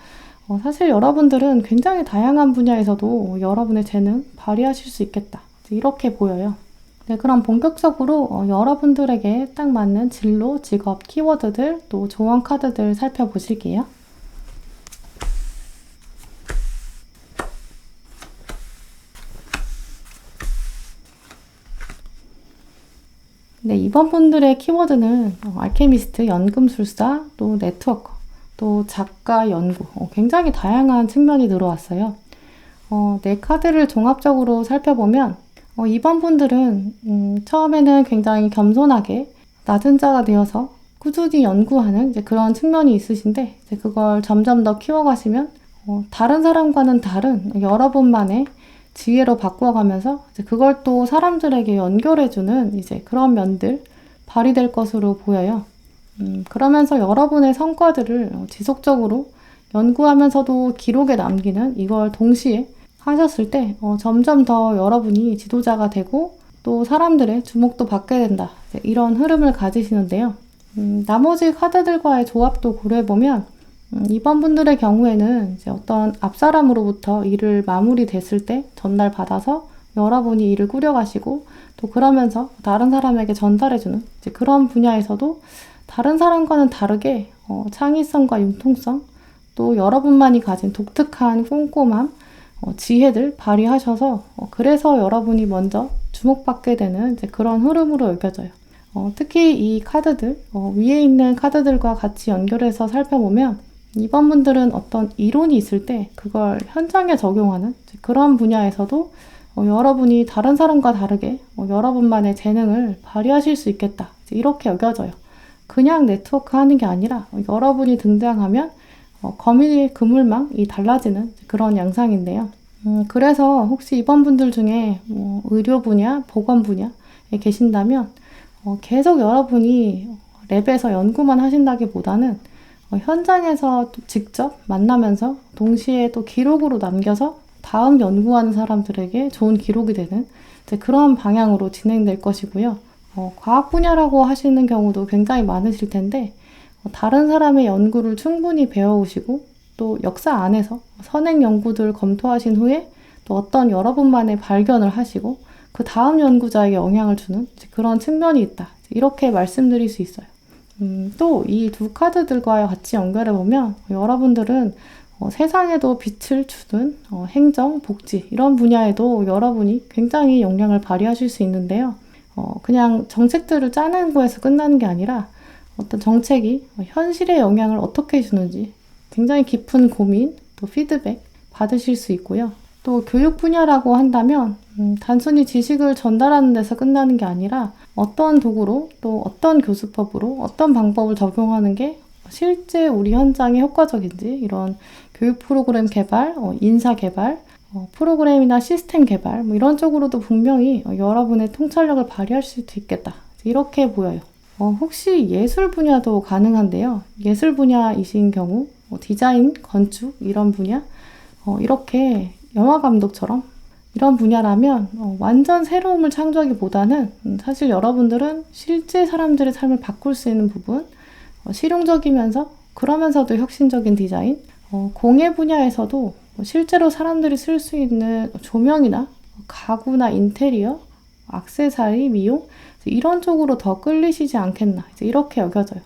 사실 여러분들은 굉장히 다양한 분야에서도 여러분의 재능 발휘하실 수 있겠다. 이렇게 보여요. 네, 그럼 본격적으로 여러분들에게 딱 맞는 진로, 직업, 키워드들, 또 조언 카드들 살펴보실게요. 네, 이번 분들의 키워드는 알케미스트, 연금술사, 또 네트워커, 또 작가, 연구, 굉장히 다양한 측면이 들어왔어요. 네 카드를 종합적으로 살펴보면 이번 분들은 처음에는 굉장히 겸손하게 낮은 자가 되어서 꾸준히 연구하는 이제 그런 측면이 있으신데 이제 그걸 점점 더 키워가시면 다른 사람과는 다른 여러분만의 지혜로 바꿔가면서 이제 그걸 또 사람들에게 연결해주는 이제 그런 면들 발휘될 것으로 보여요. 그러면서 여러분의 성과들을 지속적으로 연구하면서도 기록에 남기는 이걸 동시에 하셨을 때 점점 더 여러분이 지도자가 되고 또 사람들의 주목도 받게 된다. 이런 흐름을 가지시는데요. 나머지 카드들과의 조합도 고려해보면 이번 분들의 경우에는 이제 어떤 앞사람으로부터 일을 마무리됐을 때 전달받아서 여러분이 일을 꾸려가시고 또 그러면서 다른 사람에게 전달해주는 이제 그런 분야에서도 다른 사람과는 다르게 창의성과 융통성 또 여러분만이 가진 독특한 꼼꼼함 지혜들 발휘하셔서 그래서 여러분이 먼저 주목받게 되는 이제 그런 흐름으로 여겨져요. 특히 이 카드들 위에 있는 카드들과 같이 연결해서 살펴보면 이번 분들은 어떤 이론이 있을 때 그걸 현장에 적용하는 그런 분야에서도 여러분이 다른 사람과 다르게 여러분만의 재능을 발휘하실 수 있겠다. 이렇게 여겨져요. 그냥 네트워크 하는 게 아니라 여러분이 등장하면 거미 그물망이 달라지는 그런 양상인데요. 그래서 혹시 이번 분들 중에 의료 분야, 보건 분야에 계신다면 계속 여러분이 랩에서 연구만 하신다기보다는 현장에서 또 직접 만나면서 동시에 또 기록으로 남겨서 다음 연구하는 사람들에게 좋은 기록이 되는 이제 그런 방향으로 진행될 것이고요. 과학 분야라고 하시는 경우도 굉장히 많으실 텐데 다른 사람의 연구를 충분히 배워오시고 또 역사 안에서 선행 연구들 검토하신 후에 또 어떤 여러분만의 발견을 하시고 그 다음 연구자에게 영향을 주는 그런 측면이 있다. 이렇게 말씀드릴 수 있어요. 또 이 두 카드들과 같이 연결해보면 여러분들은 세상에도 빛을 주는 행정, 복지 이런 분야에도 여러분이 굉장히 영향을 발휘하실 수 있는데요. 그냥 정책들을 짜는 거에서 끝나는 게 아니라 어떤 정책이 현실의 영향을 어떻게 주는지 굉장히 깊은 고민, 또 피드백 받으실 수 있고요. 또 교육 분야라고 한다면 단순히 지식을 전달하는 데서 끝나는 게 아니라 어떤 도구로 또 어떤 교수법으로 어떤 방법을 적용하는 게 실제 우리 현장에 효과적인지 이런 교육 프로그램 개발, 인사 개발, 프로그램이나 시스템 개발 이런 쪽으로도 분명히 여러분의 통찰력을 발휘할 수도 있겠다. 이렇게 보여요. 혹시 예술 분야도 가능한데요. 예술 분야이신 경우 디자인, 건축 이런 분야 이렇게 영화 감독처럼 이런 분야라면 완전 새로움을 창조하기보다는 사실 여러분들은 실제 사람들의 삶을 바꿀 수 있는 부분 실용적이면서 그러면서도 혁신적인 디자인 공예 분야에서도 실제로 사람들이 쓸 수 있는 조명이나 가구나 인테리어 액세서리, 미용 이런 쪽으로 더 끌리시지 않겠나 이렇게 여겨져요.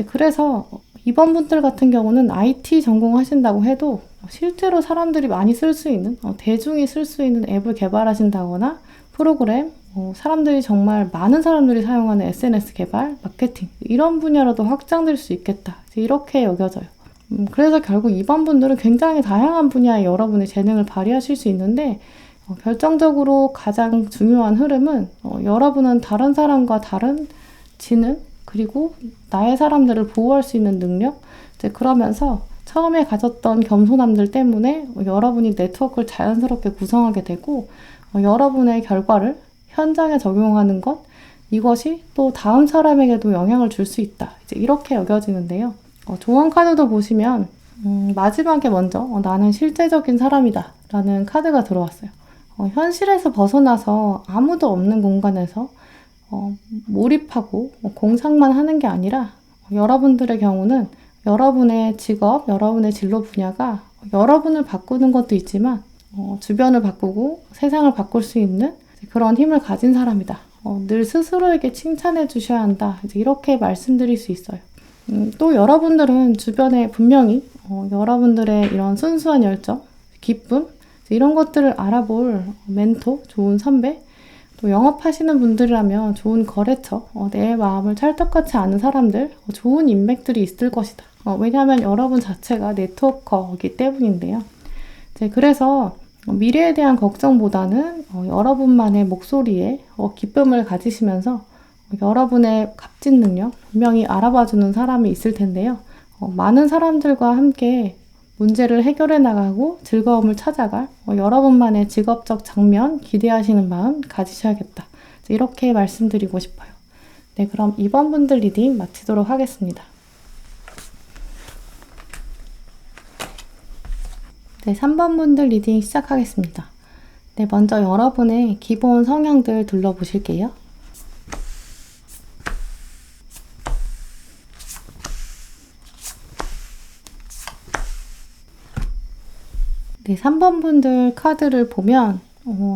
그래서 이번 분들 같은 경우는 IT 전공하신다고 해도 실제로 사람들이 많이 쓸 수 있는 대중이 쓸 수 있는 앱을 개발하신다거나 프로그램 사람들이 정말 많은 사람들이 사용하는 SNS 개발, 마케팅 이런 분야로도 확장될 수 있겠다 이렇게 여겨져요. 그래서 결국 이번 분들은 굉장히 다양한 분야에 여러분의 재능을 발휘하실 수 있는데 결정적으로 가장 중요한 흐름은 여러분은 다른 사람과 다른 지능 그리고 나의 사람들을 보호할 수 있는 능력 그러면서 처음에 가졌던 겸손함들 때문에 여러분이 네트워크를 자연스럽게 구성하게 되고 여러분의 결과를 현장에 적용하는 것 이것이 또 다음 사람에게도 영향을 줄 수 있다 이렇게 여겨지는데요. 조언 카드도 보시면 마지막에 먼저 나는 실제적인 사람이다 라는 카드가 들어왔어요. 현실에서 벗어나서 아무도 없는 공간에서 몰입하고 공상만 하는 게 아니라 여러분들의 경우는 여러분의 직업, 여러분의 진로 분야가 여러분을 바꾸는 것도 있지만 주변을 바꾸고 세상을 바꿀 수 있는 그런 힘을 가진 사람이다. 늘 스스로에게 칭찬해 주셔야 한다. 이렇게 말씀드릴 수 있어요. 또 여러분들은 주변에 분명히 여러분들의 이런 순수한 열정, 기쁨 이런 것들을 알아볼 멘토, 좋은 선배, 또 영업하시는 분들이라면 좋은 거래처, 내 마음을 찰떡같이 아는 사람들, 좋은 인맥들이 있을 것이다. 왜냐하면 여러분 자체가 네트워커이기 때문인데요. 그래서 미래에 대한 걱정보다는 여러분만의 목소리에 기쁨을 가지시면서 여러분의 값진 능력 분명히 알아봐주는 사람이 있을 텐데요. 많은 사람들과 함께 문제를 해결해 나가고 즐거움을 찾아갈 여러분만의 직업적 장면 기대하시는 마음 가지셔야겠다. 이렇게 말씀드리고 싶어요. 네, 그럼 이번 분들 리딩 마치도록 하겠습니다. 네, 3번 분들 리딩 시작하겠습니다. 네, 먼저 여러분의 기본 성향들 둘러보실게요. 네, 3번 분들 카드를 보면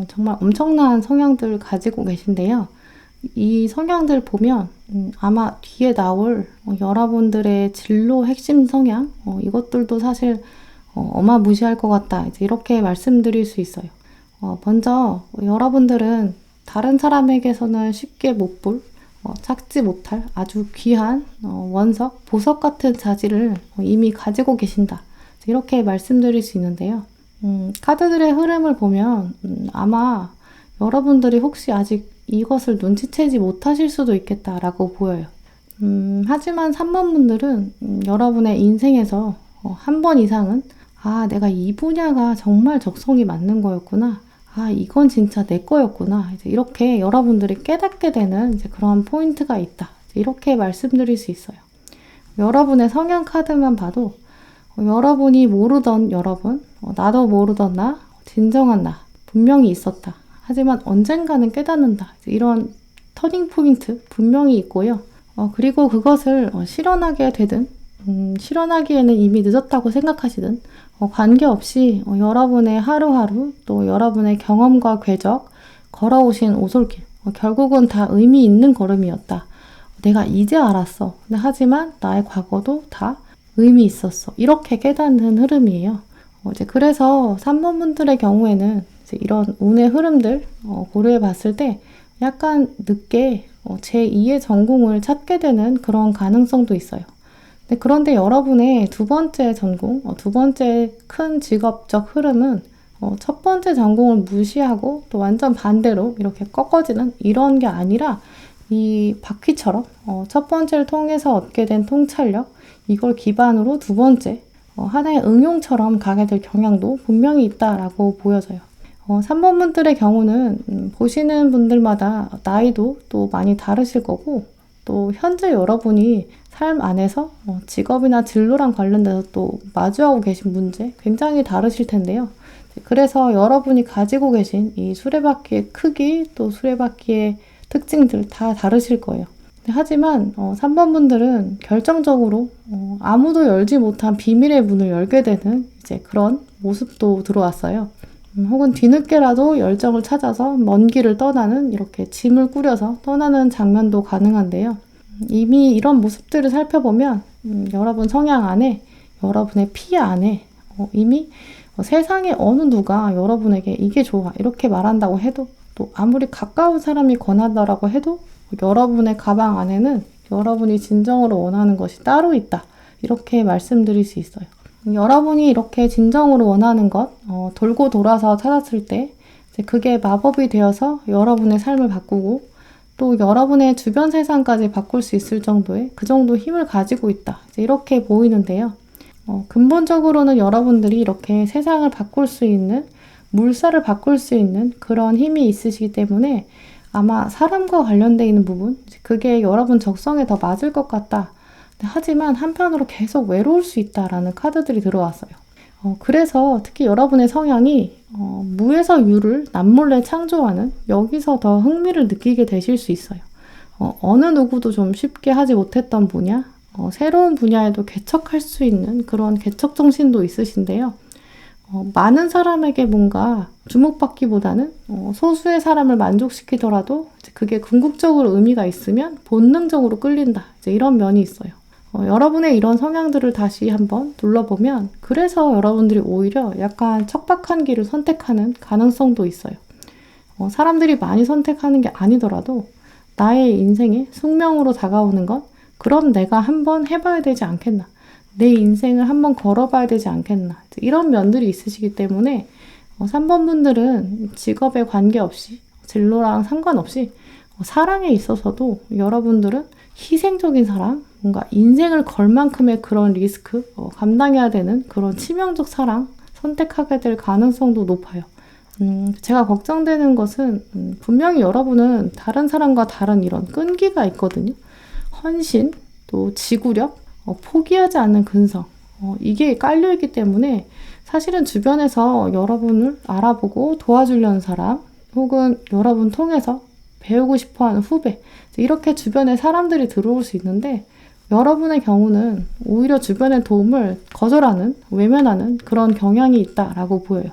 정말 엄청난 성향들을 가지고 계신데요. 이 성향들 보면 아마 뒤에 나올 여러분들의 진로 핵심 성향 이것들도 사실 어마무시할 것 같다. 이렇게 말씀드릴 수 있어요. 먼저 여러분들은 다른 사람에게서는 쉽게 못 볼, 찾지 못할 아주 귀한 원석, 보석 같은 자질을 이미 가지고 계신다. 이렇게 말씀드릴 수 있는데요. 카드들의 흐름을 보면 아마 여러분들이 혹시 아직 이것을 눈치채지 못하실 수도 있겠다라고 보여요. 하지만 3번 분들은 여러분의 인생에서 한 번 이상은 내가 이 분야가 정말 적성이 맞는 거였구나. 이건 진짜 내 거였구나. 이렇게 여러분들이 깨닫게 되는 그런 포인트가 있다. 이렇게 말씀드릴 수 있어요. 여러분의 성향 카드만 봐도 여러분이 모르던 여러분, 나도 모르던 나, 진정한 나, 분명히 있었다. 하지만 언젠가는 깨닫는다. 이런 터닝 포인트 분명히 있고요. 그리고 그것을 실현하게 되든, 실현하기에는 이미 늦었다고 생각하시든, 관계없이 여러분의 하루하루, 또 여러분의 경험과 궤적, 걸어오신 오솔길, 결국은 다 의미 있는 걸음이었다. 내가 이제 알았어. 하지만 나의 과거도 다 의미 있었어. 이렇게 깨닫는 흐름이에요. 그래서 3번 분들의 경우에는 이런 운의 흐름들 고려해 봤을 때 약간 늦게 제2의 전공을 찾게 되는 그런 가능성도 있어요. 그런데 여러분의 두 번째 전공, 두 번째 큰 직업적 흐름은 첫 번째 전공을 무시하고 또 완전 반대로 이렇게 꺾어지는 이런 게 아니라 이 바퀴처럼 첫 번째를 통해서 얻게 된 통찰력, 이걸 기반으로 두 번째 하나의 응용처럼 가게 될 경향도 분명히 있다라고 보여져요. 3번 분들의 경우는 보시는 분들마다 나이도 또 많이 다르실 거고 또 현재 여러분이 삶 안에서 직업이나 진로랑 관련돼서 또 마주하고 계신 문제 굉장히 다르실 텐데요. 그래서 여러분이 가지고 계신 이 수레바퀴의 크기 또 수레바퀴의 특징들 다 다르실 거예요. 하지만 3번 분들은 결정적으로 아무도 열지 못한 비밀의 문을 열게 되는 이제 그런 모습도 들어왔어요. 혹은 뒤늦게라도 열정을 찾아서 먼 길을 떠나는 이렇게 짐을 꾸려서 떠나는 장면도 가능한데요. 이미 이런 모습들을 살펴보면 여러분 성향 안에 여러분의 피 안에 이미 세상에 어느 누가 여러분에게 이게 좋아 이렇게 말한다고 해도 또 아무리 가까운 사람이 권하더라고 해도 여러분의 가방 안에는 여러분이 진정으로 원하는 것이 따로 있다. 이렇게 말씀드릴 수 있어요. 여러분이 이렇게 진정으로 원하는 것, 돌고 돌아서 찾았을 때 이제 그게 마법이 되어서 여러분의 삶을 바꾸고 또 여러분의 주변 세상까지 바꿀 수 있을 정도의 그 정도 힘을 가지고 있다. 이제 이렇게 보이는데요. 근본적으로는 여러분들이 이렇게 세상을 바꿀 수 있는, 물살을 바꿀 수 있는 그런 힘이 있으시기 때문에 아마 사람과 관련되어 있는 부분, 그게 여러분 적성에 더 맞을 것 같다. 하지만 한편으로 계속 외로울 수 있다라는 카드들이 들어왔어요. 그래서 특히 여러분의 성향이 무에서 유를 남몰래 창조하는 여기서 더 흥미를 느끼게 되실 수 있어요. 어느 누구도 좀 쉽게 하지 못했던 분야, 새로운 분야에도 개척할 수 있는 그런 개척 정신도 있으신데요. 많은 사람에게 뭔가 주목받기보다는 소수의 사람을 만족시키더라도 그게 궁극적으로 의미가 있으면 본능적으로 끌린다. 이제 이런 면이 있어요. 여러분의 이런 성향들을 다시 한번 둘러보면 그래서 여러분들이 오히려 약간 척박한 길을 선택하는 가능성도 있어요. 사람들이 많이 선택하는 게 아니더라도 나의 인생에 숙명으로 다가오는 건 그럼 내가 한번 해봐야 되지 않겠나. 내 인생을 한번 걸어봐야 되지 않겠나. 이런 면들이 있으시기 때문에 3번 분들은 직업에 관계없이 진로랑 상관없이 사랑에 있어서도 여러분들은 희생적인 사랑, 뭔가 인생을 걸 만큼의 그런 리스크, 감당해야 되는 그런 치명적 사랑 선택하게 될 가능성도 높아요. 제가 걱정되는 것은 분명히 여러분은 다른 사람과 다른 이런 끈기가 있거든요. 헌신, 또 지구력, 포기하지 않는 근성, 이게 깔려있기 때문에 사실은 주변에서 여러분을 알아보고 도와주려는 사람 혹은 여러분 통해서 배우고 싶어하는 후배 이렇게 주변에 사람들이 들어올 수 있는데 여러분의 경우는 오히려 주변의 도움을 거절하는, 외면하는 그런 경향이 있다라고 보여요.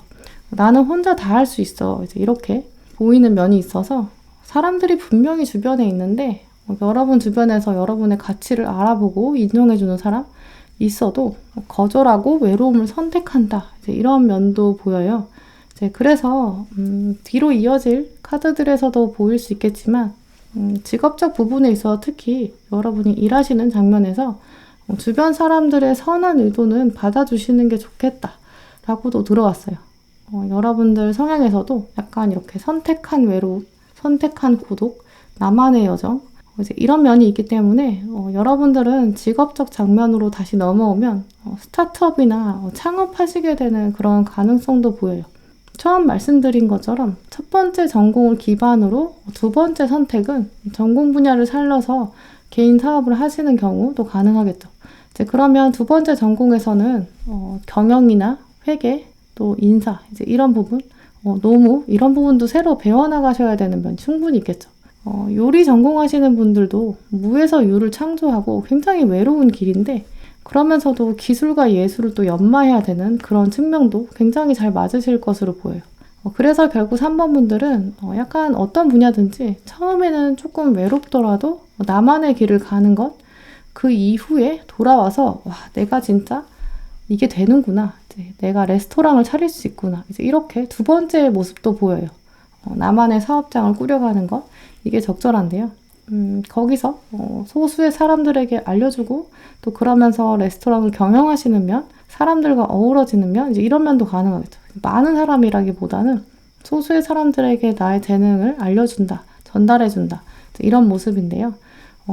나는 혼자 다 할 수 있어. 이제 이렇게 보이는 면이 있어서 사람들이 분명히 주변에 있는데 여러분 주변에서 여러분의 가치를 알아보고 인정해주는 사람 있어도 거절하고 외로움을 선택한다. 이제 이런 면도 보여요. 이제 그래서 뒤로 이어질 카드들에서도 보일 수 있겠지만 직업적 부분에 있어 특히 여러분이 일하시는 장면에서 주변 사람들의 선한 의도는 받아주시는 게 좋겠다라고도 들어왔어요. 여러분들 성향에서도 약간 이렇게 선택한 외로움, 선택한 고독, 나만의 여정 이제 이런 면이 있기 때문에 여러분들은 직업적 장면으로 다시 넘어오면 스타트업이나 창업하시게 되는 그런 가능성도 보여요. 처음 말씀드린 것처럼 첫 번째 전공을 기반으로 두 번째 선택은 전공 분야를 살려서 개인 사업을 하시는 경우도 가능하겠죠. 이제 그러면 두 번째 전공에서는 경영이나 회계, 또 인사 이제 이런 부분, 노무 이런 부분도 새로 배워나가셔야 되는 면 충분히 있겠죠. 요리 전공하시는 분들도 무에서 유를 창조하고 굉장히 외로운 길인데 그러면서도 기술과 예술을 또 연마해야 되는 그런 측면도 굉장히 잘 맞으실 것으로 보여요. 그래서 결국 3번 분들은 약간 어떤 분야든지 처음에는 조금 외롭더라도 나만의 길을 가는 것, 그 이후에 돌아와서 와, 내가 진짜 이게 되는구나. 이제 내가 레스토랑을 차릴 수 있구나. 이제 이렇게 두 번째 모습도 보여요. 나만의 사업장을 꾸려가는 것, 이게 적절한데요. 거기서 소수의 사람들에게 알려주고 또 그러면서 레스토랑을 경영하시는 면, 사람들과 어우러지는 면, 이제 이런 면도 가능하겠죠. 많은 사람이라기보다는 소수의 사람들에게 나의 재능을 알려준다, 전달해준다, 이런 모습인데요.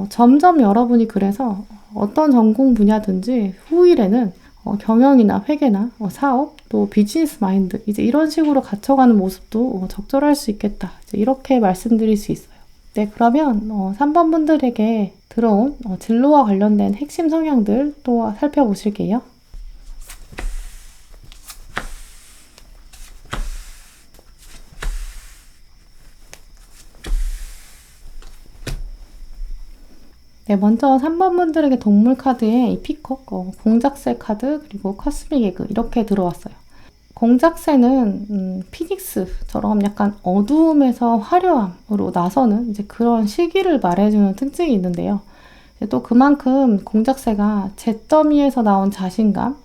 점점 여러분이 그래서 어떤 전공 분야든지 후일에는 경영이나 회계나 사업, 또 비즈니스 마인드, 이제 이런 식으로 갖춰가는 모습도 적절할 수 있겠다. 이제 이렇게 말씀드릴 수 있어요. 네, 그러면 3번 분들에게 들어온 진로와 관련된 핵심 성향들 또 살펴보실게요. 네, 먼저 3번 분들에게 동물 카드에 이 피콕, 공작새 카드, 그리고 코스믹 에그 이렇게 들어왔어요. 공작새는 피닉스처럼 약간 어두움에서 화려함으로 나서는 이제 그런 시기를 말해주는 특징이 있는데요. 또 그만큼 공작새가 잿더미에서 나온 자신감,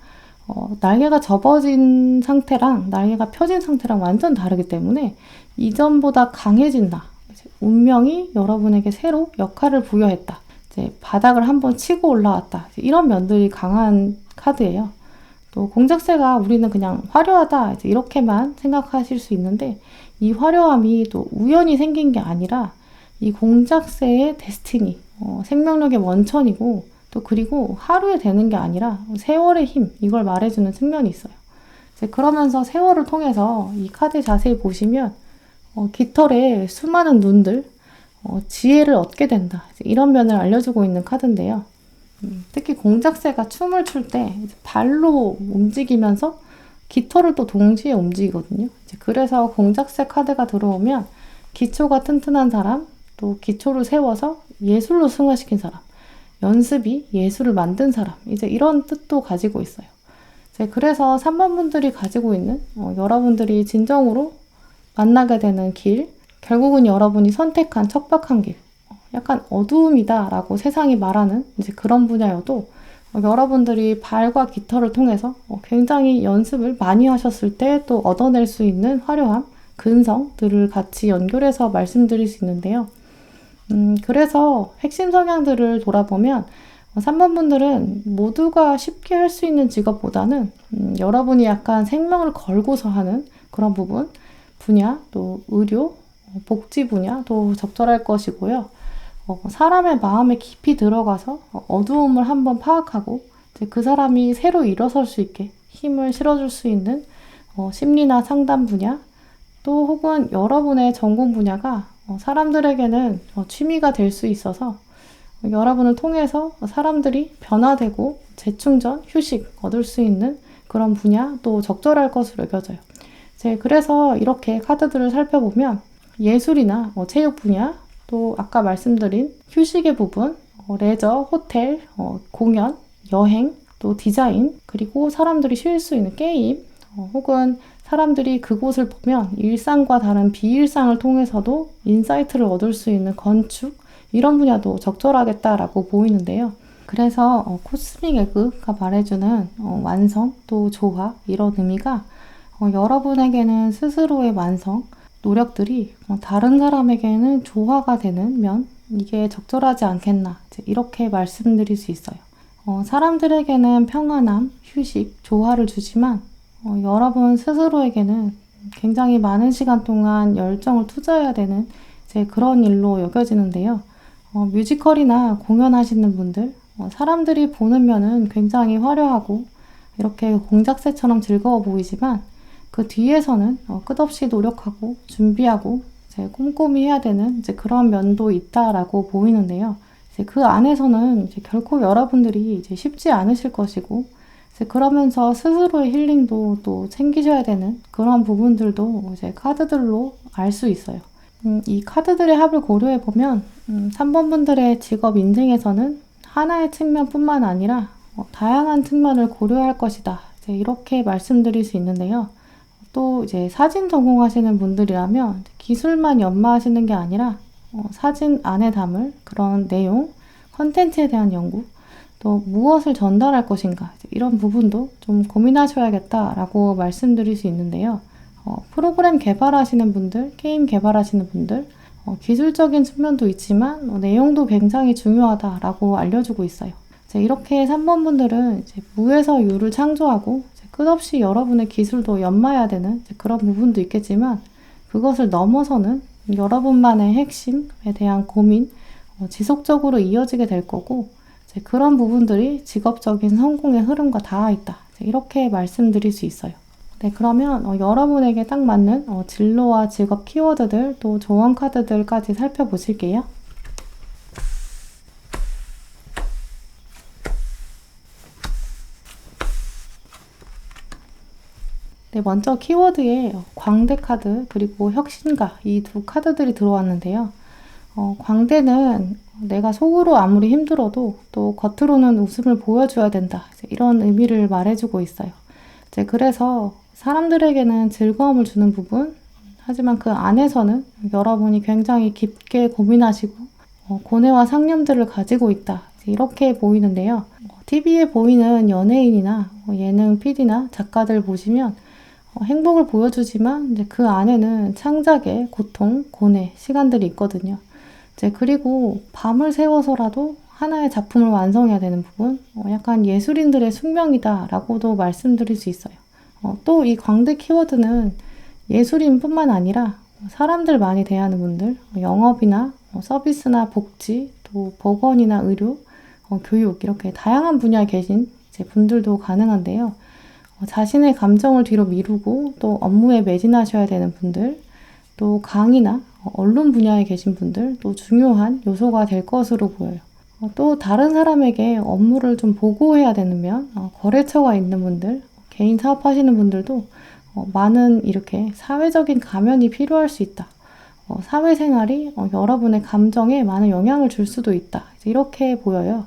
날개가 접어진 상태랑 날개가 펴진 상태랑 완전 다르기 때문에 이전보다 강해진다. 이제 운명이 여러분에게 새로 역할을 부여했다. 이제 바닥을 한번 치고 올라왔다. 이런 면들이 강한 카드예요. 또 공작새가 우리는 그냥 화려하다 이제 이렇게만 생각하실 수 있는데 이 화려함이 또 우연히 생긴 게 아니라 이 공작새의 데스티니, 생명력의 원천이고 또 그리고 하루에 되는 게 아니라 세월의 힘 이걸 말해주는 측면이 있어요. 이제 그러면서 세월을 통해서 이 카드 자세히 보시면 깃털에 수많은 눈들, 지혜를 얻게 된다. 이런 면을 알려주고 있는 카드인데요. 특히 공작새가 춤을 출 때 발로 움직이면서 깃털을 또 동시에 움직이거든요. 그래서 공작새 카드가 들어오면 기초가 튼튼한 사람, 또 기초를 세워서 예술로 승화시킨 사람, 연습이 예술을 만든 사람, 이제 이런 뜻도 가지고 있어요. 그래서 3번 분들이 가지고 있는 여러분들이 진정으로 만나게 되는 길, 결국은 여러분이 선택한 척박한 길, 약간 어두움이다 라고 세상이 말하는 이제 그런 분야여도 여러분들이 발과 깃털을 통해서 굉장히 연습을 많이 하셨을 때 또 얻어낼 수 있는 화려함, 근성들을 같이 연결해서 말씀드릴 수 있는데요. 그래서 핵심 성향들을 돌아보면 3번 분들은 모두가 쉽게 할 수 있는 직업보다는 여러분이 약간 생명을 걸고서 하는 그런 부분, 분야, 또 의료, 복지 분야도 적절할 것이고요. 사람의 마음에 깊이 들어가서 어두움을 한번 파악하고 그 사람이 새로 일어설 수 있게 힘을 실어줄 수 있는 심리나 상담 분야, 또 혹은 여러분의 전공 분야가 사람들에게는 취미가 될 수 있어서 여러분을 통해서 사람들이 변화되고 재충전, 휴식 얻을 수 있는 그런 분야도 적절할 것으로 여겨져요. 그래서 이렇게 카드들을 살펴보면 예술이나 체육 분야, 또 아까 말씀드린 휴식의 부분, 레저, 호텔, 공연, 여행, 또 디자인, 그리고 사람들이 쉴 수 있는 게임, 혹은 사람들이 그곳을 보면 일상과 다른 비일상을 통해서도 인사이트를 얻을 수 있는 건축, 이런 분야도 적절하겠다라고 보이는데요. 그래서 코스믹 에그가 말해주는 완성, 또 조화, 이런 의미가 여러분에게는 스스로의 완성, 노력들이 다른 사람에게는 조화가 되는 면, 이게 적절하지 않겠나, 이렇게 말씀드릴 수 있어요. 사람들에게는 평안함, 휴식, 조화를 주지만 여러분 스스로에게는 굉장히 많은 시간 동안 열정을 투자해야 되는 그런 일로 여겨지는데요. 뮤지컬이나 공연하시는 분들, 사람들이 보는 면은 굉장히 화려하고 이렇게 공작새처럼 즐거워 보이지만 그 뒤에서는 끝없이 노력하고 준비하고 꼼꼼히 해야 되는 그런 면도 있다라고 보이는데요. 그 안에서는 결코 여러분들이 쉽지 않으실 것이고, 그러면서 스스로의 힐링도 또 챙기셔야 되는 그런 부분들도 카드들로 알 수 있어요. 이 카드들의 합을 고려해 보면 3번 분들의 직업 인생에서는 하나의 측면뿐만 아니라 다양한 측면을 고려할 것이다, 이렇게 말씀드릴 수 있는데요. 또 사진 전공하시는 분들이라면 기술만 연마하시는 게 아니라 사진 안에 담을 그런 내용, 컨텐츠에 대한 연구, 또 무엇을 전달할 것인가, 이런 부분도 좀 고민하셔야겠다라고 말씀드릴 수 있는데요. 프로그램 개발하시는 분들, 게임 개발하시는 분들, 기술적인 측면도 있지만 내용도 굉장히 중요하다라고 알려주고 있어요. 이렇게 3번 분들은 무에서 유를 창조하고 끝없이 여러분의 기술도 연마해야 되는 그런 부분도 있겠지만, 그것을 넘어서는 여러분만의 핵심에 대한 고민, 지속적으로 이어지게 될 거고, 그런 부분들이 직업적인 성공의 흐름과 닿아 있다, 이렇게 말씀드릴 수 있어요. 네, 그러면 여러분에게 딱 맞는 진로와 직업 키워드들, 또 조언 카드들까지 살펴보실게요. 네, 먼저 키워드에 광대 카드 그리고 혁신가, 이 두 카드들이 들어왔는데요. 광대는 내가 속으로 아무리 힘들어도 또 겉으로는 웃음을 보여줘야 된다, 이런 의미를 말해주고 있어요. 그래서 사람들에게는 즐거움을 주는 부분, 하지만 그 안에서는 여러분이 굉장히 깊게 고민하시고 고뇌와 상념들을 가지고 있다, 이렇게 보이는데요. TV에 보이는 연예인이나 예능 PD나 작가들 보시면 행복을 보여주지만 그 안에는 창작의 고통, 고뇌, 시간들이 있거든요. 그리고 밤을 새워서라도 하나의 작품을 완성해야 되는 부분, 약간 예술인들의 숙명이다라고도 말씀드릴 수 있어요. 또 이 광대 키워드는 예술인뿐만 아니라 사람들 많이 대하는 분들, 영업이나 서비스나 복지, 또 보건이나 의료, 교육, 이렇게 다양한 분야에 계신 분들도 가능한데요. 자신의 감정을 뒤로 미루고 또 업무에 매진하셔야 되는 분들, 또 강의나 언론 분야에 계신 분들, 또 중요한 요소가 될 것으로 보여요. 또 다른 사람에게 업무를 좀 보고해야 되는 면, 거래처가 있는 분들, 개인 사업하시는 분들도 많은 이렇게 사회적인 가면이 필요할 수 있다. 사회생활이 여러분의 감정에 많은 영향을 줄 수도 있다. 이렇게 보여요.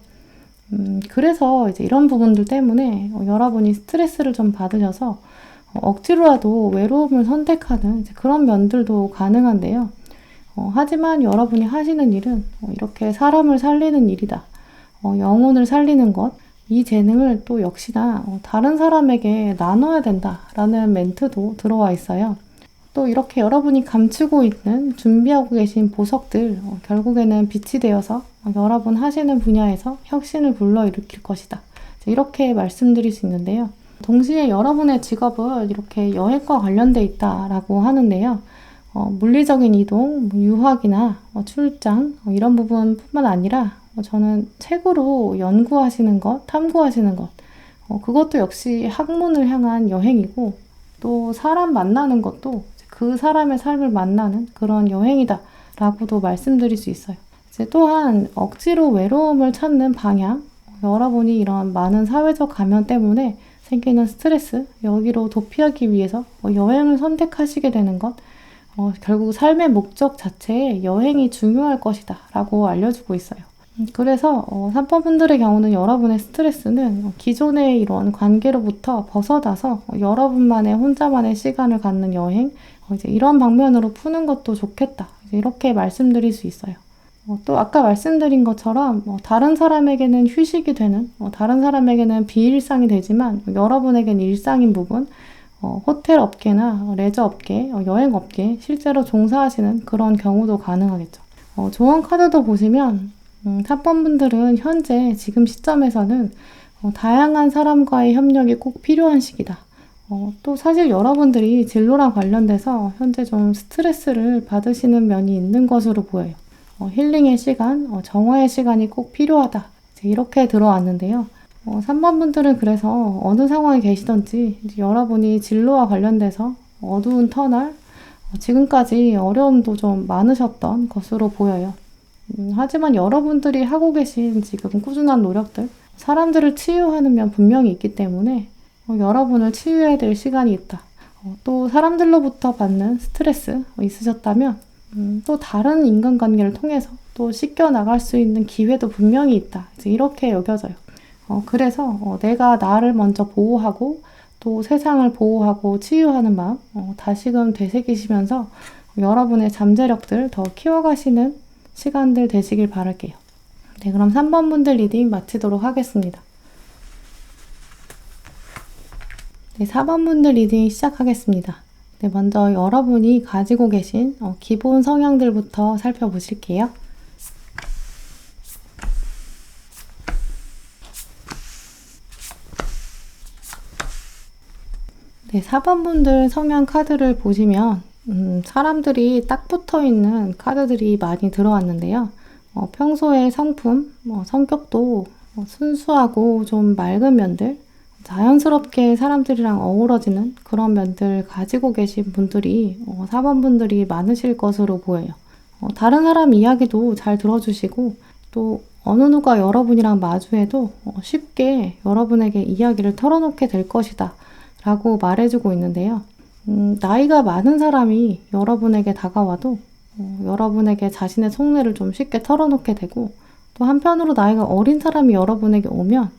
그래서 이제 이런 부분들 때문에 여러분이 스트레스를 좀 받으셔서 억지로라도 외로움을 선택하는 이제 그런 면들도 가능한데요. 하지만 여러분이 하시는 일은 이렇게 사람을 살리는 일이다. 영혼을 살리는 것, 이 재능을 또 역시나 다른 사람에게 나눠야 된다라는 멘트도 들어와 있어요. 또 이렇게 여러분이 감추고 있는 준비하고 계신 보석들 결국에는 빛이 되어서 여러분 하시는 분야에서 혁신을 불러일으킬 것이다. 이렇게 말씀드릴 수 있는데요. 동시에 여러분의 직업은 이렇게 여행과 관련돼 있다라고 하는데요. 물리적인 이동, 유학이나 출장 이런 부분뿐만 아니라 저는 책으로 연구하시는 것, 탐구하시는 것 그것도 역시 학문을 향한 여행이고 또 사람 만나는 것도 그 사람의 삶을 만나는 그런 여행이다 라고도 말씀드릴 수 있어요. 이제 또한 억지로 외로움을 찾는 방향, 여러분이 이런 많은 사회적 가면 때문에 생기는 스트레스, 여기로 도피하기 위해서 여행을 선택하시게 되는 것, 결국 삶의 목적 자체에 여행이 중요할 것이다 라고 알려주고 있어요. 그래서 3번 분들의 경우는 여러분의 스트레스는 기존의 이런 관계로부터 벗어나서 여러분만의 혼자만의 시간을 갖는 여행, 이제 이런 방면으로 푸는 것도 좋겠다. 이렇게 말씀드릴 수 있어요. 또 아까 말씀드린 것처럼 다른 사람에게는 휴식이 되는, 다른 사람에게는 비일상이 되지만 여러분에게는 일상인 부분, 호텔 업계나 레저 업계, 여행 업계 실제로 종사하시는 그런 경우도 가능하겠죠. 조언 카드도 보시면 3번 분들은 현재 지금 시점에서는 다양한 사람과의 협력이 꼭 필요한 시기다. 또 사실 여러분들이 진로랑 관련돼서 현재 좀 스트레스를 받으시는 면이 있는 것으로 보여요. 힐링의 시간, 정화의 시간이 꼭 필요하다. 이렇게 들어왔는데요. 3번 분들은 그래서 어느 상황에 계시던지 여러분이 진로와 관련돼서 어두운 터널, 지금까지 어려움도 좀 많으셨던 것으로 보여요. 하지만 여러분들이 하고 계신 지금 꾸준한 노력들, 사람들을 치유하는 면 분명히 있기 때문에 여러분을 치유해야 될 시간이 있다. 또 사람들로부터 받는 스트레스 있으셨다면 또 다른 인간관계를 통해서 또 씻겨 나갈 수 있는 기회도 분명히 있다. 이제 이렇게 여겨져요. 그래서 내가 나를 먼저 보호하고 또 세상을 보호하고 치유하는 마음 다시금 되새기시면서 여러분의 잠재력들 더 키워가시는 시간들 되시길 바랄게요. 네, 그럼 3번 분들 리딩 마치도록 하겠습니다. 네, 4번 분들 리딩 시작하겠습니다. 네, 먼저 여러분이 가지고 계신 기본 성향들부터 살펴보실게요. 네, 4번 분들 성향 카드를 보시면 사람들이 딱 붙어 있는 카드들이 많이 들어왔는데요. 평소에 성품, 성격도 순수하고 좀 맑은 면들, 자연스럽게 사람들이랑 어우러지는 그런 면들 가지고 계신 분들이 4번 분들이 많으실 것으로 보여요. 다른 사람 이야기도 잘 들어주시고 또 어느 누가 여러분이랑 마주해도 쉽게 여러분에게 이야기를 털어놓게 될 것이다 라고 말해주고 있는데요. 나이가 많은 사람이 여러분에게 다가와도 여러분에게 자신의 속내를 좀 쉽게 털어놓게 되고 또 한편으로 나이가 어린 사람이 여러분에게 오면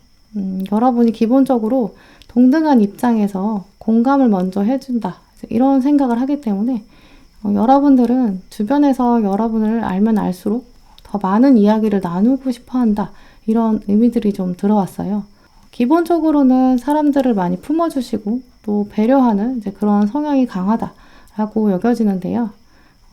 여러분이 기본적으로 동등한 입장에서 공감을 먼저 해준다. 이런 생각을 하기 때문에 여러분들은 주변에서 여러분을 알면 알수록 더 많은 이야기를 나누고 싶어 한다. 이런 의미들이 좀 들어왔어요. 기본적으로는 사람들을 많이 품어주시고 또 배려하는 이제 그런 성향이 강하다라고 여겨지는데요.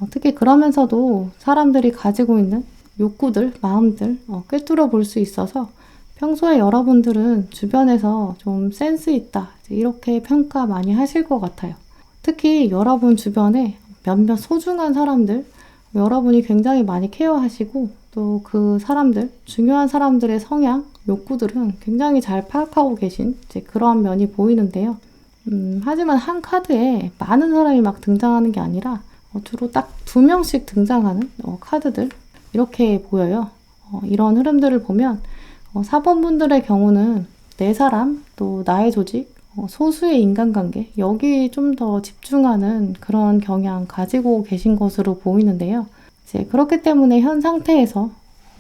특히 그러면서도 사람들이 가지고 있는 욕구들, 마음들 꿰뚫어 볼 수 있어서 평소에 여러분들은 주변에서 좀 센스 있다 이렇게 평가 많이 하실 것 같아요. 특히 여러분 주변에 몇몇 소중한 사람들, 여러분이 굉장히 많이 케어하시고 또 그 사람들, 중요한 사람들의 성향, 욕구들은 굉장히 잘 파악하고 계신 이제 그런 면이 보이는데요. 하지만 한 카드에 많은 사람이 막 등장하는 게 아니라 주로 딱 2명씩 등장하는 카드들 이렇게 보여요. 이런 흐름들을 보면 4번 분들의 경우는 내 사람, 또 나의 조직, 소수의 인간관계, 여기 좀 더 집중하는 그런 경향 가지고 계신 것으로 보이는데요. 이제 그렇기 때문에 현 상태에서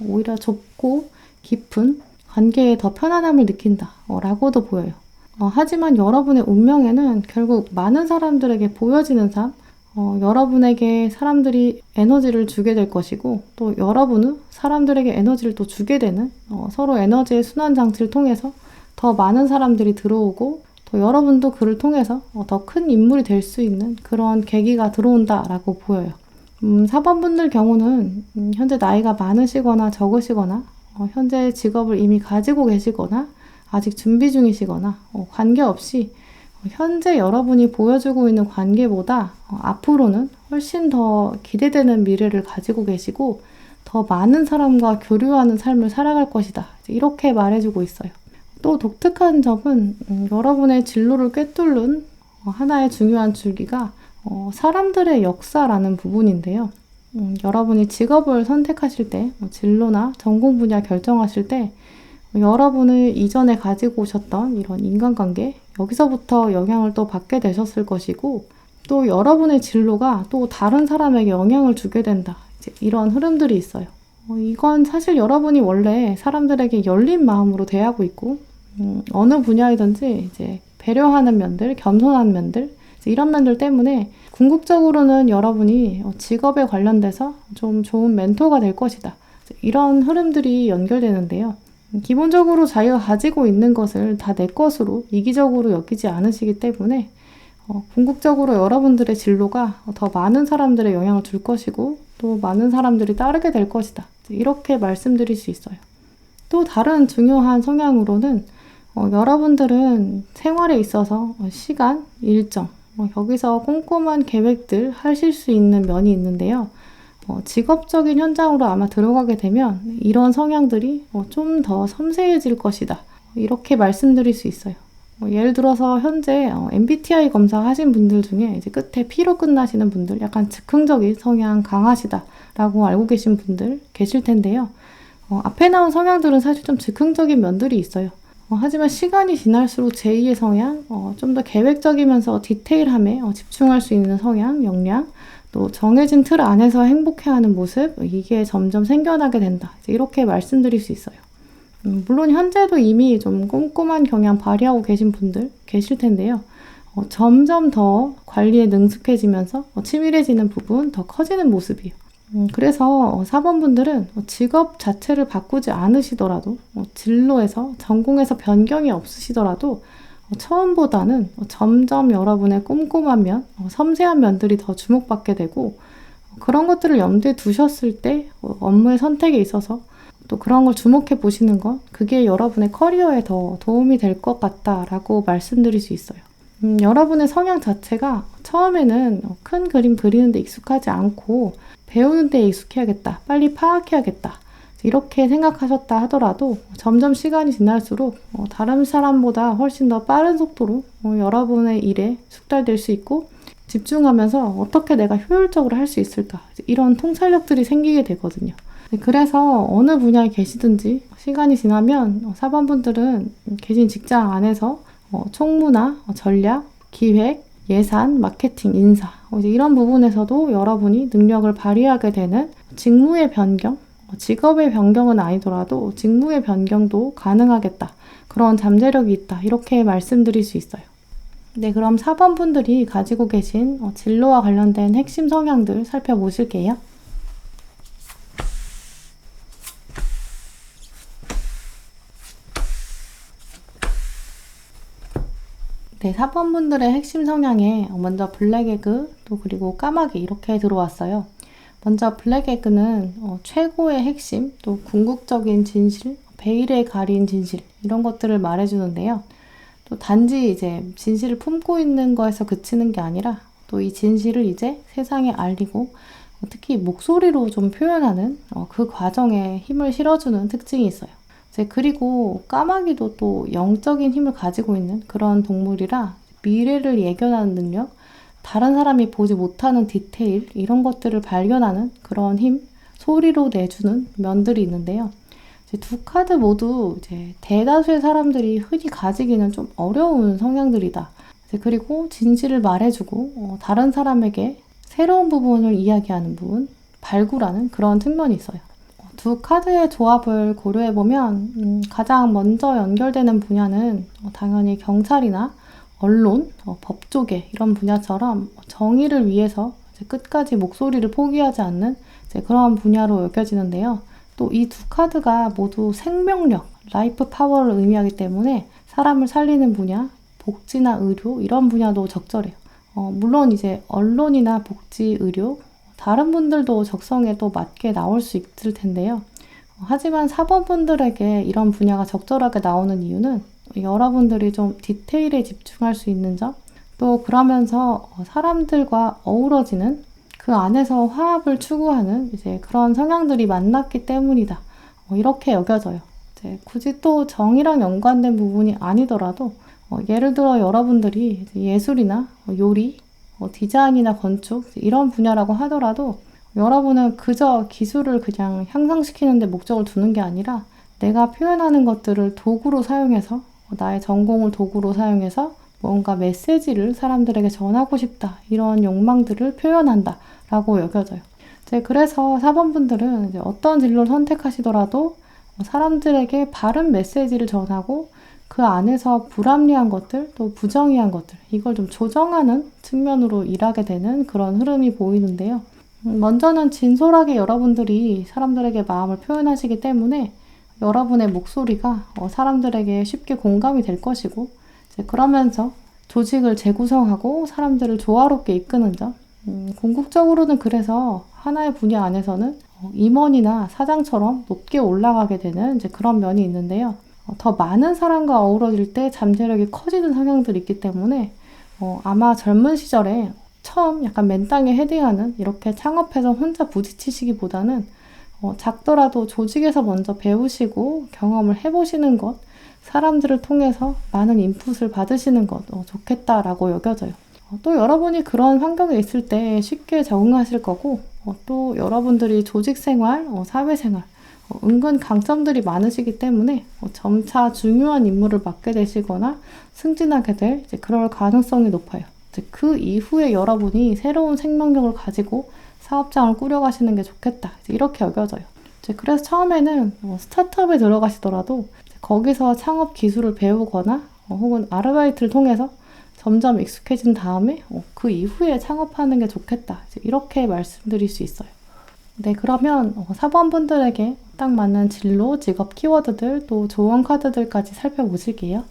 오히려 좁고 깊은 관계에 더 편안함을 느낀다 라고도 보여요. 하지만 여러분의 운명에는 결국 많은 사람들에게 보여지는 삶, 여러분에게 사람들이 에너지를 주게 될 것이고, 또 여러분은 사람들에게 에너지를 또 주게 되는 서로 에너지의 순환 장치를 통해서 더 많은 사람들이 들어오고, 또 여러분도 그를 통해서 더 큰 인물이 될 수 있는 그런 계기가 들어온다라고 보여요. 4번분들 경우는 현재 나이가 많으시거나 적으시거나 현재 직업을 이미 가지고 계시거나 아직 준비 중이시거나 관계없이 현재 여러분이 보여주고 있는 관계보다 앞으로는 훨씬 더 기대되는 미래를 가지고 계시고 더 많은 사람과 교류하는 삶을 살아갈 것이다. 이렇게 말해주고 있어요. 또 독특한 점은 여러분의 진로를 꿰뚫는 하나의 중요한 줄기가 사람들의 역사라는 부분인데요. 여러분이 직업을 선택하실 때, 진로나 전공 분야 결정하실 때 여러분을 이전에 가지고 오셨던 이런 인간관계, 여기서부터 영향을 또 받게 되셨을 것이고, 또 여러분의 진로가 또 다른 사람에게 영향을 주게 된다. 이런 흐름들이 있어요. 이건 사실 여러분이 원래 사람들에게 열린 마음으로 대하고 있고, 어느 분야이든지 이제 배려하는 면들, 겸손한 면들, 이런 면들 때문에 궁극적으로는 여러분이 직업에 관련돼서 좀 좋은 멘토가 될 것이다. 이런 흐름들이 연결되는데요. 기본적으로 자기가 가지고 있는 것을 다 내 것으로 이기적으로 여기지 않으시기 때문에 궁극적으로 여러분들의 진로가 더 많은 사람들의 영향을 줄 것이고 또 많은 사람들이 따르게 될 것이다. 이렇게 말씀드릴 수 있어요. 또 다른 중요한 성향으로는 여러분들은 생활에 있어서 시간, 일정, 여기서 꼼꼼한 계획들 하실 수 있는 면이 있는데요. 직업적인 현장으로 아마 들어가게 되면 이런 성향들이 좀 더 섬세해질 것이다. 이렇게 말씀드릴 수 있어요. 예를 들어서 현재 MBTI 검사 하신 분들 중에 이제 끝에 P로 끝나시는 분들, 약간 즉흥적인 성향 강하시다라고 알고 계신 분들 계실 텐데요. 앞에 나온 성향들은 사실 좀 즉흥적인 면들이 있어요. 하지만 시간이 지날수록 제2의 성향, 좀 더 계획적이면서 디테일함에 집중할 수 있는 성향, 역량, 또 정해진 틀 안에서 행복해하는 모습, 이게 점점 생겨나게 된다. 이렇게 말씀드릴 수 있어요. 물론 현재도 이미 좀 꼼꼼한 경향 발휘하고 계신 분들 계실 텐데요. 점점 더 관리에 능숙해지면서 치밀해지는 부분 더 커지는 모습이에요. 그래서 4번 분들은 직업 자체를 바꾸지 않으시더라도 진로에서 전공에서 변경이 없으시더라도 처음보다는 점점 여러분의 꼼꼼한 면, 섬세한 면들이 더 주목받게 되고 그런 것들을 염두에 두셨을 때 업무의 선택에 있어서 또 그런 걸 주목해 보시는 것, 그게 여러분의 커리어에 더 도움이 될 것 같다라고 말씀드릴 수 있어요. 여러분의 성향 자체가 처음에는 큰 그림 그리는 데 익숙하지 않고 배우는 데 익숙해야겠다, 빨리 파악해야겠다 이렇게 생각하셨다 하더라도 점점 시간이 지날수록 다른 사람보다 훨씬 더 빠른 속도로 여러분의 일에 숙달될 수 있고 집중하면서 어떻게 내가 효율적으로 할 수 있을까 이런 통찰력들이 생기게 되거든요. 그래서 어느 분야에 계시든지 시간이 지나면 4번 분들은 계신 직장 안에서 총무나 전략, 기획, 예산, 마케팅, 인사 이런 부분에서도 여러분이 능력을 발휘하게 되는 직무의 변경, 직업의 변경은 아니더라도 직무의 변경도 가능하겠다. 그런 잠재력이 있다. 이렇게 말씀드릴 수 있어요. 네, 그럼 4번 분들이 가지고 계신 진로와 관련된 핵심 성향들 살펴보실게요. 네, 4번 분들의 핵심 성향에 먼저 블랙에그, 또 그리고 까마귀 이렇게 들어왔어요. 먼저 블랙에그는 최고의 핵심, 또 궁극적인 진실, 베일에 가린 진실 이런 것들을 말해주는데요. 또 단지 이제 진실을 품고 있는 거에서 그치는 게 아니라 또 이 진실을 이제 세상에 알리고 특히 목소리로 좀 표현하는 그 과정에 힘을 실어주는 특징이 있어요. 그리고 까마귀도 또 영적인 힘을 가지고 있는 그런 동물이라 미래를 예견하는 능력, 다른 사람이 보지 못하는 디테일 이런 것들을 발견하는 그런 힘, 소리로 내주는 면들이 있는데요. 이제 두 카드 모두 이제 대다수의 사람들이 흔히 가지기는 좀 어려운 성향들이다. 그리고 진실을 말해주고 다른 사람에게 새로운 부분을 이야기하는 부분, 발굴하는 그런 측면이 있어요. 두 카드의 조합을 고려해보면 가장 먼저 연결되는 분야는 당연히 경찰이나 언론, 법조계 이런 분야처럼 정의를 위해서 이제 끝까지 목소리를 포기하지 않는 이제 그런 분야로 여겨지는데요. 또 이 두 카드가 모두 생명력, 라이프 파워를 의미하기 때문에 사람을 살리는 분야, 복지나 의료 이런 분야도 적절해요. 물론 이제 언론이나 복지, 의료 다른 분들도 적성에 또 맞게 나올 수 있을 텐데요. 하지만 사범분들에게 이런 분야가 적절하게 나오는 이유는 여러분들이 좀 디테일에 집중할 수 있는 점, 또 그러면서 사람들과 어우러지는 그 안에서 화합을 추구하는 이제 그런 성향들이 만났기 때문이다. 이렇게 여겨져요. 이제 굳이 또 정의랑 연관된 부분이 아니더라도 예를 들어 여러분들이 예술이나 요리, 디자인이나 건축 이런 분야라고 하더라도 여러분은 그저 기술을 그냥 향상시키는 데 목적을 두는 게 아니라 내가 표현하는 것들을 도구로 사용해서 나의 전공을 도구로 사용해서 뭔가 메시지를 사람들에게 전하고 싶다. 이런 욕망들을 표현한다. 라고 여겨져요. 그래서 사범분들은 이제 어떤 진로를 선택하시더라도 사람들에게 바른 메시지를 전하고 그 안에서 불합리한 것들, 또 부정의한 것들, 이걸 좀 조정하는 측면으로 일하게 되는 그런 흐름이 보이는데요. 먼저는 진솔하게 여러분들이 사람들에게 마음을 표현하시기 때문에 여러분의 목소리가 사람들에게 쉽게 공감이 될 것이고, 이제 그러면서 조직을 재구성하고 사람들을 조화롭게 이끄는 점, 궁극적으로는 그래서 하나의 분야 안에서는 임원이나 사장처럼 높게 올라가게 되는 이제 그런 면이 있는데요. 더 많은 사람과 어우러질 때 잠재력이 커지는 성향들이 있기 때문에 아마 젊은 시절에 처음 약간 맨땅에 헤딩하는 이렇게 창업해서 혼자 부딪히시기보다는 작더라도 조직에서 먼저 배우시고 경험을 해보시는 것, 사람들을 통해서 많은 인풋을 받으시는 것 좋겠다라고 여겨져요. 또 여러분이 그런 환경에 있을 때 쉽게 적응하실 거고 또 여러분들이 조직생활, 사회생활 은근 강점들이 많으시기 때문에 점차 중요한 임무를 맡게 되시거나 승진하게 될 이제 그럴 가능성이 높아요. 이제 그 이후에 여러분이 새로운 생명력을 가지고 사업장을 꾸려가시는 게 좋겠다. 이렇게 여겨져요. 그래서 처음에는 스타트업에 들어가시더라도 거기서 창업 기술을 배우거나 혹은 아르바이트를 통해서 점점 익숙해진 다음에 그 이후에 창업하는 게 좋겠다. 이렇게 말씀드릴 수 있어요. 네, 그러면 사범분들에게 딱 맞는 진로, 직업 키워드들, 또 조언 카드들까지 살펴보실게요.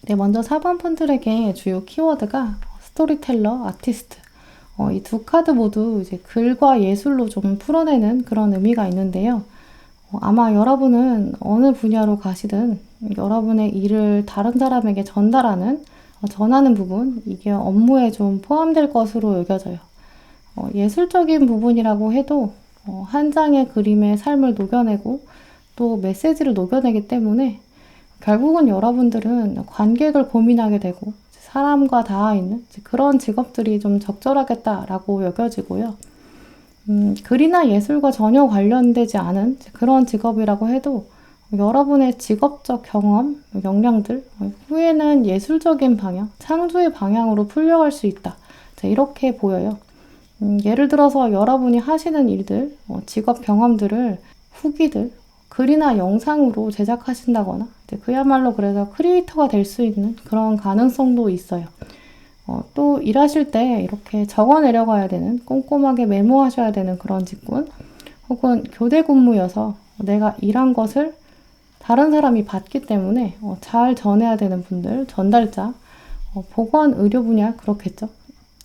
네, 먼저 4번 분들에게 주요 키워드가 스토리텔러, 아티스트. 이 두 카드 모두 이제 글과 예술로 좀 풀어내는 그런 의미가 있는데요. 아마 여러분은 어느 분야로 가시든 여러분의 일을 다른 사람에게 전달하는, 전하는 부분, 이게 업무에 좀 포함될 것으로 여겨져요. 예술적인 부분이라고 해도 한 장의 그림에 삶을 녹여내고 또 메시지를 녹여내기 때문에 결국은 여러분들은 관객을 고민하게 되고 사람과 닿아 있는 그런 직업들이 좀 적절하겠다라고 여겨지고요. 글이나 예술과 전혀 관련되지 않은 그런 직업이라고 해도 여러분의 직업적 경험, 역량들, 후에는 예술적인 방향, 창조의 방향으로 풀려갈 수 있다. 이렇게 보여요. 예를 들어서 여러분이 하시는 일들, 직업 경험들을 후기들, 글이나 영상으로 제작하신다거나 그야말로 그래서 크리에이터가 될 수 있는 그런 가능성도 있어요. 또 일하실 때 이렇게 적어 내려가야 되는, 꼼꼼하게 메모하셔야 되는 그런 직군, 혹은 교대 근무여서 내가 일한 것을 다른 사람이 봤기 때문에 잘 전해야 되는 분들, 전달자, 보건 의료 분야 그렇겠죠.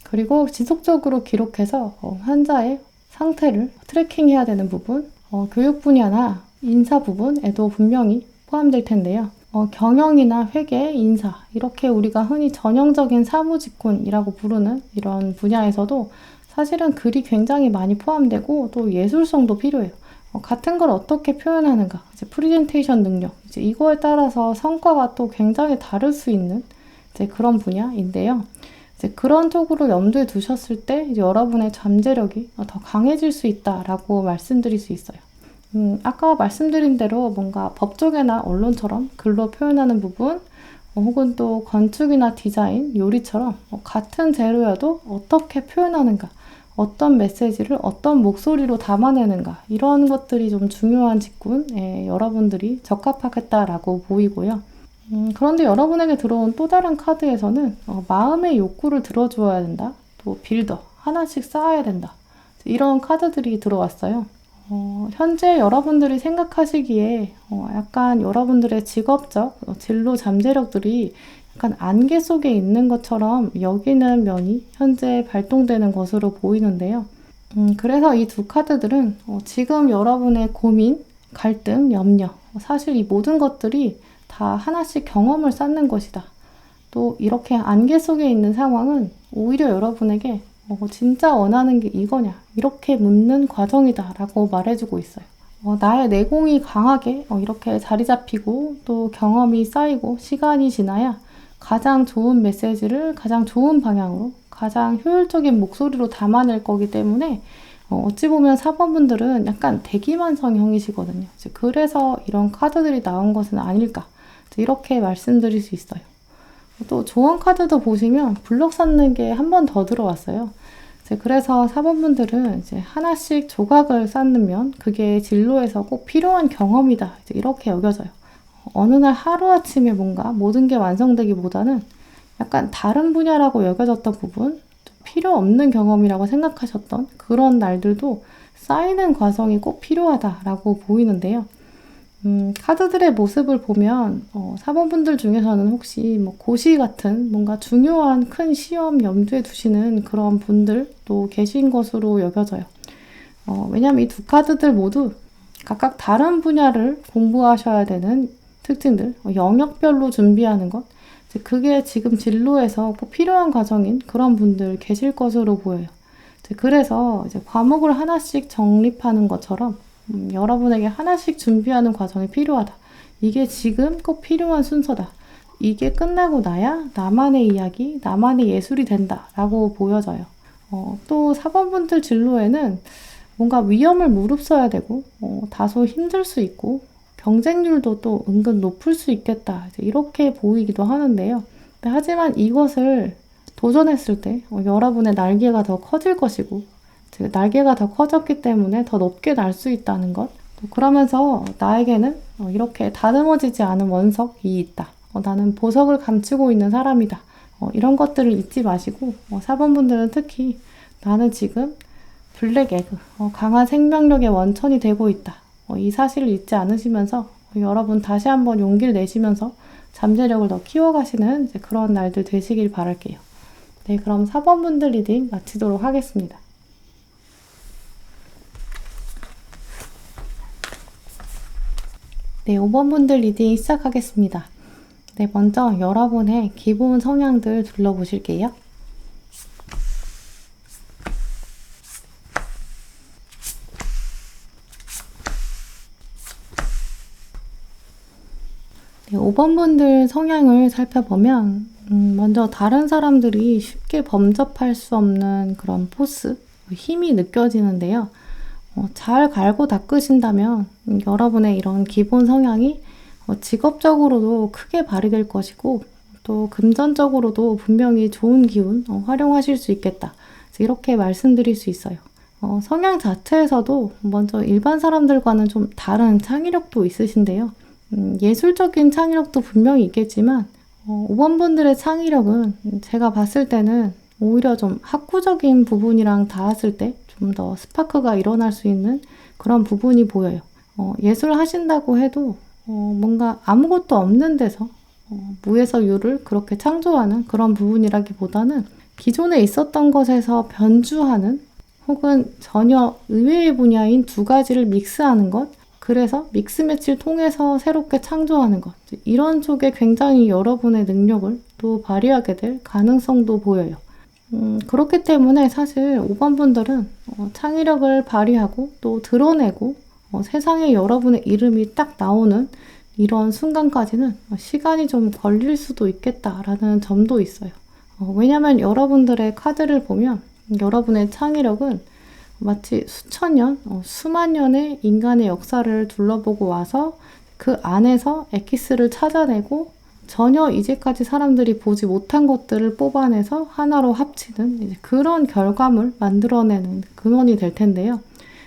그리고 지속적으로 기록해서 환자의 상태를 트래킹해야 되는 부분, 교육 분야나 인사 부분에도 분명히 포함될 텐데요. 경영이나 회계, 인사 이렇게 우리가 흔히 전형적인 사무직군이라고 부르는 이런 분야에서도 사실은 글이 굉장히 많이 포함되고 또 예술성도 필요해요. 같은 걸 어떻게 표현하는가, 이제 프레젠테이션 능력, 이제 이거에 따라서 성과가 또 굉장히 다를 수 있는 이제 그런 분야인데요. 이제 그런 쪽으로 염두에 두셨을 때 이제 여러분의 잠재력이 더 강해질 수 있다라고 말씀드릴 수 있어요. 아까 말씀드린 대로 뭔가 법조계나 언론처럼 글로 표현하는 부분, 혹은 또 건축이나 디자인, 요리처럼 같은 재료여도 어떻게 표현하는가, 어떤 메시지를 어떤 목소리로 담아내는가, 이런 것들이 좀 중요한 직군에 여러분들이 적합하겠다라고 보이고요. 그런데 여러분에게 들어온 또 다른 카드에서는 마음의 욕구를 들어주어야 된다, 또 빌더, 하나씩 쌓아야 된다, 이런 카드들이 들어왔어요. 현재 여러분들이 생각하시기에 약간 여러분들의 직업적 진로 잠재력들이 약간 안개 속에 있는 것처럼 여기는 면이 현재 발동되는 것으로 보이는데요. 그래서 이 두 카드들은 지금 여러분의 고민, 갈등, 염려, 사실 이 모든 것들이 다 하나씩 경험을 쌓는 것이다. 또 이렇게 안개 속에 있는 상황은 오히려 여러분에게 진짜 원하는 게 이거냐, 이렇게 묻는 과정이다 라고 말해주고 있어요. 나의 내공이 강하게 이렇게 자리 잡히고 또 경험이 쌓이고 시간이 지나야 가장 좋은 메시지를 가장 좋은 방향으로 가장 효율적인 목소리로 담아낼 거기 때문에 어찌 보면 4번분들은 약간 대기만성형이시거든요. 그래서 이런 카드들이 나온 것은 아닐까, 이렇게 말씀드릴 수 있어요. 또 조언 카드도 보시면 블럭 쌓는 게 한 번 더 들어왔어요. 그래서 4번분들은 이제 하나씩 조각을 쌓으면 그게 진로에서 꼭 필요한 경험이다, 이렇게 여겨져요. 어느 날 하루아침에 뭔가 모든 게 완성되기보다는 약간 다른 분야라고 여겨졌던 부분, 필요 없는 경험이라고 생각하셨던 그런 날들도 쌓이는 과정이 꼭 필요하다라고 보이는데요. 카드들의 모습을 보면 4번분들 중에서는 혹시 뭐 고시 같은 뭔가 중요한 큰 시험 염두에 두시는 그런 분들도 계신 것으로 여겨져요. 왜냐하면 이 두 카드들 모두 각각 다른 분야를 공부하셔야 되는 특징들, 영역별로 준비하는 것, 그게 지금 진로에서 꼭 필요한 과정인 그런 분들 계실 것으로 보여요. 그래서 이제 과목을 하나씩 정립하는 것처럼 여러분에게 하나씩 준비하는 과정이 필요하다. 이게 지금 꼭 필요한 순서다. 이게 끝나고 나야 나만의 이야기, 나만의 예술이 된다 라고 보여져요. 또 4번분들 진로에는 뭔가 위험을 무릅써야 되고 다소 힘들 수 있고 경쟁률도 또 은근 높을 수 있겠다, 이렇게 보이기도 하는데요. 하지만 이것을 도전했을 때 여러분의 날개가 더 커질 것이고, 날개가 더 커졌기 때문에 더 높게 날 수 있다는 것, 그러면서 나에게는 이렇게 다듬어지지 않은 원석이 있다, 나는 보석을 감추고 있는 사람이다, 이런 것들을 잊지 마시고 4번분들은 특히 나는 지금 블랙 에그, 강한 생명력의 원천이 되고 있다, 이 사실을 잊지 않으시면서 여러분 다시 한번 용기를 내시면서 잠재력을 더 키워가시는 그런 날들 되시길 바랄게요. 네, 그럼 4번분들 리딩 마치도록 하겠습니다. 네, 5번분들 리딩 시작하겠습니다. 네, 먼저 여러분의 기본 성향들 둘러보실게요. 네, 5번분들 성향을 살펴보면 먼저 다른 사람들이 쉽게 범접할 수 없는 그런 포스, 힘이 느껴지는데요. 잘 갈고 닦으신다면 여러분의 이런 기본 성향이 직업적으로도 크게 발휘될 것이고, 또 금전적으로도 분명히 좋은 기운 활용하실 수 있겠다, 이렇게 말씀드릴 수 있어요. 성향 자체에서도 먼저 일반 사람들과는 좀 다른 창의력도 있으신데요. 예술적인 창의력도 분명히 있겠지만 5번분들의 창의력은 제가 봤을 때는 오히려 좀 학구적인 부분이랑 닿았을 때 좀 더 스파크가 일어날 수 있는 그런 부분이 보여요. 예술 하신다고 해도 뭔가 아무것도 없는 데서 무에서 유를 그렇게 창조하는 그런 부분이라기보다는 기존에 있었던 것에서 변주하는, 혹은 전혀 의외의 분야인 두 가지를 믹스하는 것, 그래서 믹스매치를 통해서 새롭게 창조하는 것, 이런 쪽에 굉장히 여러분의 능력을 또 발휘하게 될 가능성도 보여요. 그렇기 때문에 사실 5번분들은 창의력을 발휘하고 또 드러내고 세상에 여러분의 이름이 딱 나오는 이런 순간까지는 시간이 좀 걸릴 수도 있겠다라는 점도 있어요. 왜냐면 여러분들의 카드를 보면 여러분의 창의력은 마치 수천 년, 수만 년의 인간의 역사를 둘러보고 와서 그 안에서 엑기스를 찾아내고 전혀 이제까지 사람들이 보지 못한 것들을 뽑아내서 하나로 합치는 이제 그런 결과물 만들어내는 근원이 될 텐데요.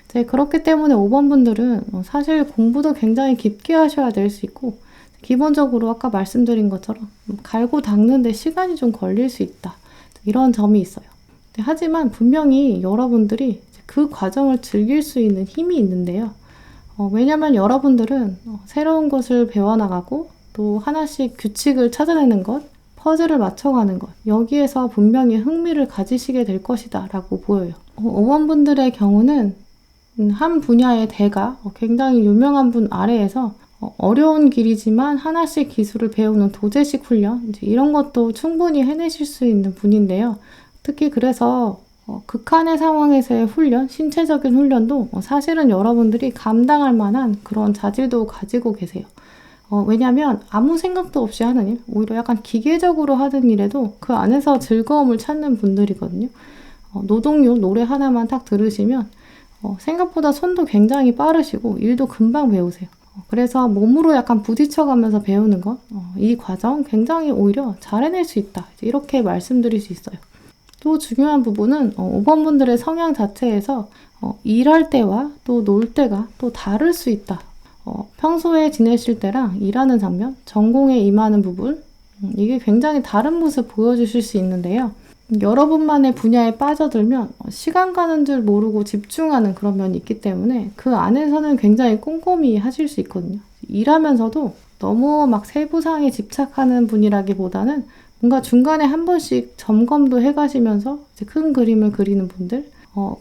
이제 그렇기 때문에 5번 분들은 사실 공부도 굉장히 깊게 하셔야 될 수 있고 기본적으로 아까 말씀드린 것처럼 갈고 닦는데 시간이 좀 걸릴 수 있다. 이런 점이 있어요. 하지만 분명히 여러분들이 그 과정을 즐길 수 있는 힘이 있는데요. 왜냐면 여러분들은 새로운 것을 배워나가고 또 하나씩 규칙을 찾아내는 것, 퍼즐을 맞춰가는 것, 여기에서 분명히 흥미를 가지시게 될 것이다 라고 보여요. 5번 분들의 경우는 한 분야의 대가, 굉장히 유명한 분 아래에서 어려운 길이지만 하나씩 기술을 배우는 도제식 훈련, 이제 이런 것도 충분히 해내실 수 있는 분인데요. 특히 그래서 극한의 상황에서의 훈련, 신체적인 훈련도 사실은 여러분들이 감당할 만한 그런 자질도 가지고 계세요. 왜냐면 아무 생각도 없이 하는 일, 오히려 약간 기계적으로 하는 일에도 그 안에서 즐거움을 찾는 분들이거든요. 노동요 노래 하나만 딱 들으시면 생각보다 손도 굉장히 빠르시고 일도 금방 배우세요. 그래서 몸으로 약간 부딪혀가면서 배우는 것, 이 과정 굉장히 오히려 잘 해낼 수 있다. 이렇게 말씀드릴 수 있어요. 또 중요한 부분은 5번 분들의 성향 자체에서 일할 때와 또 놀 때가 또 다를 수 있다. 평소에 지내실 때랑 일하는 장면, 전공에 임하는 부분, 이게 굉장히 다른 모습 보여주실 수 있는데요. 여러분만의 분야에 빠져들면 시간 가는 줄 모르고 집중하는 그런 면이 있기 때문에 그 안에서는 굉장히 꼼꼼히 하실 수 있거든요. 일하면서도 너무 막 세부사항에 집착하는 분이라기보다는 뭔가 중간에 한 번씩 점검도 해가시면서 이제 큰 그림을 그리는 분들,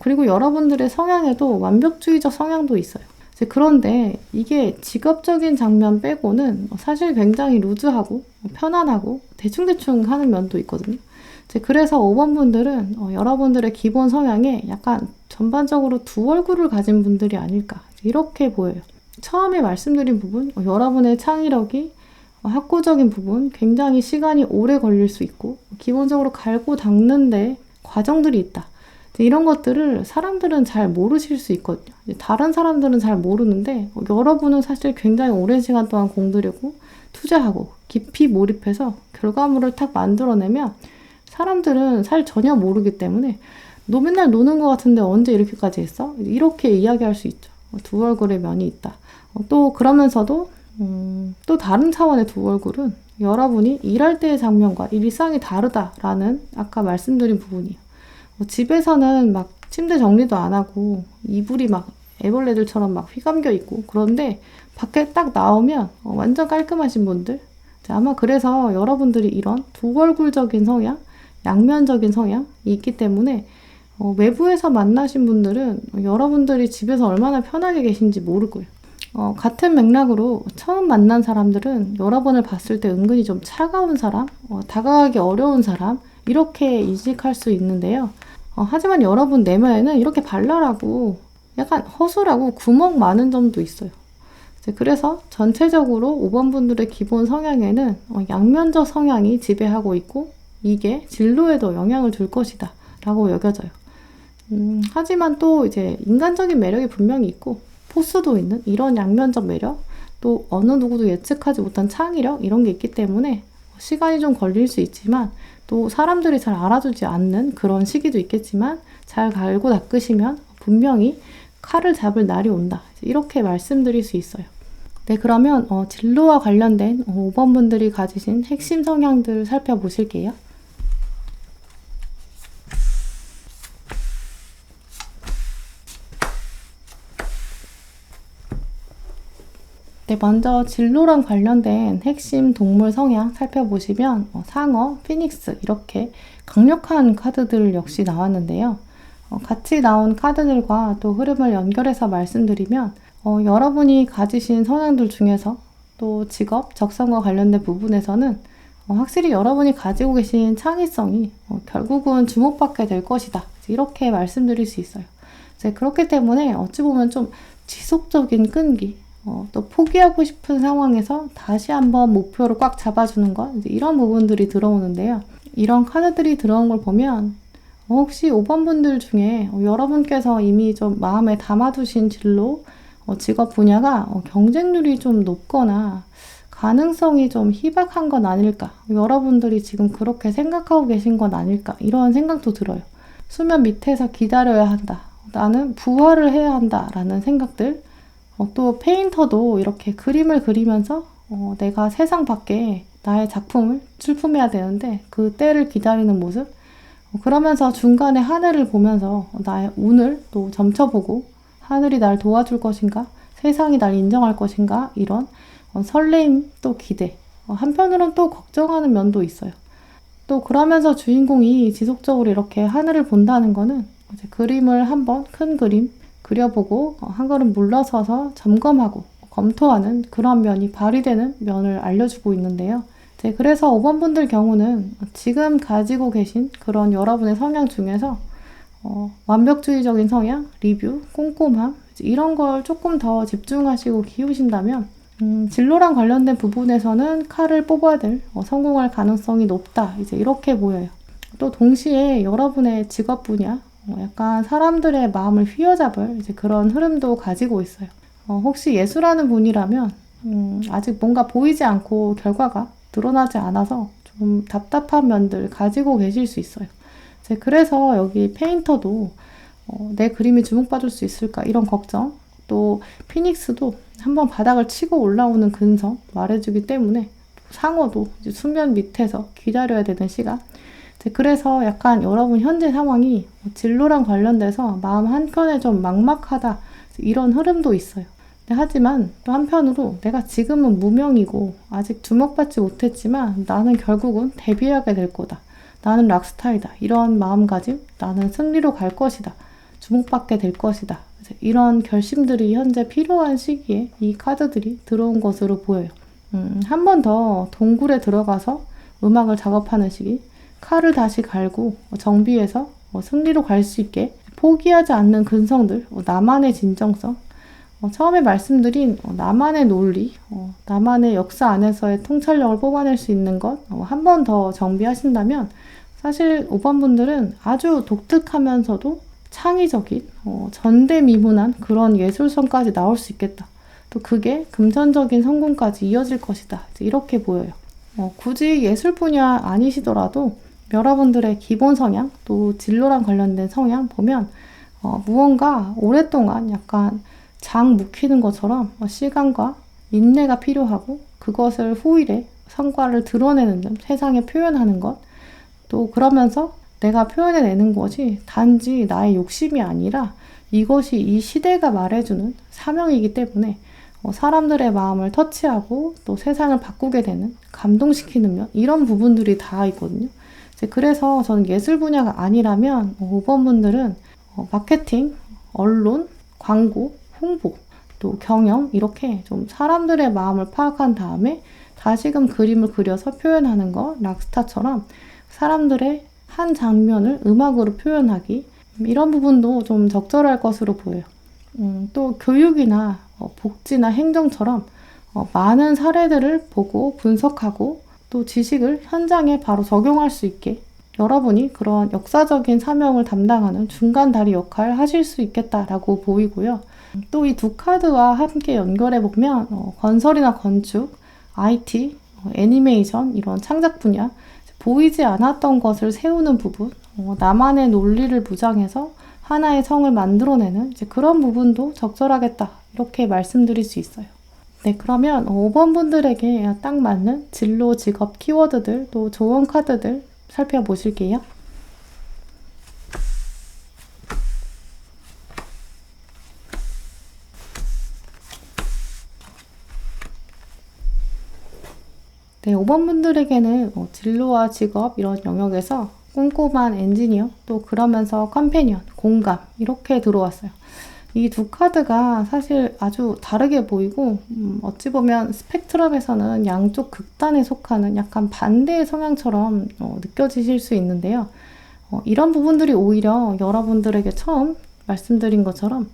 그리고 여러분들의 성향에도 완벽주의적 성향도 있어요. 그런데 이게 직업적인 장면 빼고는 사실 굉장히 루즈하고 편안하고 대충대충 하는 면도 있거든요. 그래서 5번 분들은 여러분들의 기본 성향에 약간 전반적으로 두 얼굴을 가진 분들이 아닐까 이렇게 보여요. 처음에 말씀드린 부분, 여러분의 창의력이 학구적인 부분 굉장히 시간이 오래 걸릴 수 있고 기본적으로 갈고 닦는데 과정들이 있다. 이런 것들을 사람들은 잘 모르실 수 있거든요. 다른 사람들은 잘 모르는데 여러분은 사실 굉장히 오랜 시간 동안 공들이고 투자하고 깊이 몰입해서 결과물을 딱 만들어내면 사람들은 사실 전혀 모르기 때문에 너 맨날 노는 것 같은데 언제 이렇게까지 했어? 이렇게 이야기할 수 있죠. 두 얼굴의 면이 있다. 또 그러면서도 또 다른 차원의 두 얼굴은 여러분이 일할 때의 장면과 일상이 다르다라는 아까 말씀드린 부분이에요. 집에서는 막 침대 정리도 안 하고 이불이 막 애벌레들처럼 막 휘감겨 있고 그런데 밖에 딱 나오면 완전 깔끔하신 분들, 아마 그래서 여러분들이 이런 두 얼굴적인 성향, 양면적인 성향이 있기 때문에 외부에서 만나신 분들은 여러분들이 집에서 얼마나 편하게 계신지 모를 거예요. 같은 맥락으로 처음 만난 사람들은 여러분을 봤을 때 은근히 좀 차가운 사람, 다가가기 어려운 사람 이렇게 인식할 수 있는데요. 하지만 여러분 내면에는 이렇게 발랄하고 약간 허술하고 구멍 많은 점도 있어요. 그래서 전체적으로 5번 분들의 기본 성향에는 양면적 성향이 지배하고 있고 이게 진로에도 영향을 줄 것이다 라고 여겨져요. 하지만 또 이제 인간적인 매력이 분명히 있고 포스도 있는 이런 양면적 매력, 또 어느 누구도 예측하지 못한 창의력 이런 게 있기 때문에 시간이 좀 걸릴 수 있지만 또 사람들이 잘 알아주지 않는 그런 시기도 있겠지만 잘 갈고 닦으시면 분명히 칼을 잡을 날이 온다. 이렇게 말씀드릴 수 있어요. 네, 그러면 진로와 관련된 5번 분들이 가지신 핵심 성향들 살펴보실게요. 네, 먼저 진로랑 관련된 핵심 동물 성향 살펴보시면 상어, 피닉스 이렇게 강력한 카드들 역시 나왔는데요. 같이 나온 카드들과 또 흐름을 연결해서 말씀드리면 여러분이 가지신 성향들 중에서 또 직업, 적성과 관련된 부분에서는 확실히 여러분이 가지고 계신 창의성이 결국은 주목받게 될 것이다. 이렇게 말씀드릴 수 있어요. 그렇기 때문에 어찌 보면 좀 지속적인 끈기, 또 포기하고 싶은 상황에서 다시 한번 목표를 꽉 잡아주는 것, 이제 이런 부분들이 들어오는데요. 이런 카드들이 들어온 걸 보면 혹시 5번 분들 중에 여러분께서 이미 좀 마음에 담아두신 진로, 직업 분야가 경쟁률이 좀 높거나 가능성이 좀 희박한 건 아닐까, 여러분들이 지금 그렇게 생각하고 계신 건 아닐까, 이런 생각도 들어요. 수면 밑에서 기다려야 한다, 나는 부활을 해야 한다 라는 생각들. 또 페인터도 이렇게 그림을 그리면서 내가 세상 밖에 나의 작품을 출품해야 되는데 그 때를 기다리는 모습, 그러면서 중간에 하늘을 보면서 나의 운을 또 점쳐보고, 하늘이 날 도와줄 것인가, 세상이 날 인정할 것인가, 이런 설레임, 또 기대, 한편으로는 또 걱정하는 면도 있어요. 또 그러면서 주인공이 지속적으로 이렇게 하늘을 본다는 거는 이제 그림을 한번 큰 그림 그려보고 한 걸음 물러서서 점검하고 검토하는 그런 면이 발휘되는 면을 알려주고 있는데요. 그래서 5번 분들 경우는 지금 가지고 계신 그런 여러분의 성향 중에서 완벽주의적인 성향, 리뷰, 꼼꼼함, 이런 걸 조금 더 집중하시고 키우신다면 진로랑 관련된 부분에서는 칼을 뽑아야 될, 성공할 가능성이 높다, 이제 이렇게 보여요. 또 동시에 여러분의 직업 분야, 약간 사람들의 마음을 휘어잡을 이제 그런 흐름도 가지고 있어요. 혹시 예술하는 분이라면 아직 뭔가 보이지 않고 결과가 드러나지 않아서 좀 답답한 면들 가지고 계실 수 있어요. 그래서 여기 페인터도 내 그림이 주목받을 수 있을까, 이런 걱정, 또 피닉스도 한번 바닥을 치고 올라오는 근성 말해주기 때문에 상어도 이제 수면 밑에서 기다려야 되는 시간. 그래서 약간 여러분 현재 상황이 진로랑 관련돼서 마음 한켠에 좀 막막하다, 이런 흐름도 있어요. 하지만 또 한편으로 내가 지금은 무명이고 아직 주목받지 못했지만 나는 결국은 데뷔하게 될 거다, 나는 락스타이다, 이런 마음가짐, 나는 승리로 갈 것이다, 주목받게 될 것이다, 이런 결심들이 현재 필요한 시기에 이 카드들이 들어온 것으로 보여요. 한 번 더 동굴에 들어가서 음악을 작업하는 시기, 칼을 다시 갈고 정비해서 승리로 갈 수 있게 포기하지 않는 근성들, 나만의 진정성, 처음에 말씀드린 나만의 논리, 나만의 역사 안에서의 통찰력을 뽑아낼 수 있는 것 한 번 더 정비하신다면 사실 5번 분들은 아주 독특하면서도 창의적인, 전대미문한 그런 예술성까지 나올 수 있겠다. 또 그게 금전적인 성공까지 이어질 것이다, 이렇게 보여요. 굳이 예술 분야 아니시더라도 여러분들의 기본 성향, 또 진로랑 관련된 성향 보면 무언가 오랫동안 약간 장 묵히는 것처럼 시간과 인내가 필요하고, 그것을 후일에 성과를 드러내는 점, 세상에 표현하는 것, 또 그러면서 내가 표현해내는 것이 단지 나의 욕심이 아니라 이것이 이 시대가 말해주는 사명이기 때문에 사람들의 마음을 터치하고 또 세상을 바꾸게 되는, 감동시키는 면, 이런 부분들이 다 있거든요. 그래서 저는 예술 분야가 아니라면 5번 분들은 마케팅, 언론, 광고, 홍보, 또 경영, 이렇게 좀 사람들의 마음을 파악한 다음에 다시금 그림을 그려서 표현하는 거, 락스타처럼 사람들의 한 장면을 음악으로 표현하기, 이런 부분도 좀 적절할 것으로 보여요. 또 교육이나 복지나 행정처럼 많은 사례들을 보고 분석하고 또 지식을 현장에 바로 적용할 수 있게 여러분이 그런 역사적인 사명을 담당하는 중간 다리 역할을 하실 수 있겠다라고 보이고요. 또 이 두 카드와 함께 연결해 보면 건설이나 건축, IT, 애니메이션, 이런 창작 분야, 보이지 않았던 것을 세우는 부분, 나만의 논리를 무장해서 하나의 성을 만들어내는 이제 그런 부분도 적절하겠다, 이렇게 말씀드릴 수 있어요. 네, 그러면 5번 분들에게 딱 맞는 진로, 직업, 키워드들, 또 조언 카드들 살펴보실게요. 네, 5번 분들에게는 진로와 직업, 이런 영역에서 꼼꼼한 엔지니어, 또 그러면서 컴패니언, 공감, 이렇게 들어왔어요. 이 두 카드가 사실 아주 다르게 보이고 어찌 보면 스펙트럼에서는 양쪽 극단에 속하는 약간 반대의 성향처럼 느껴지실 수 있는데요. 이런 부분들이 오히려 여러분들에게 처음 말씀드린 것처럼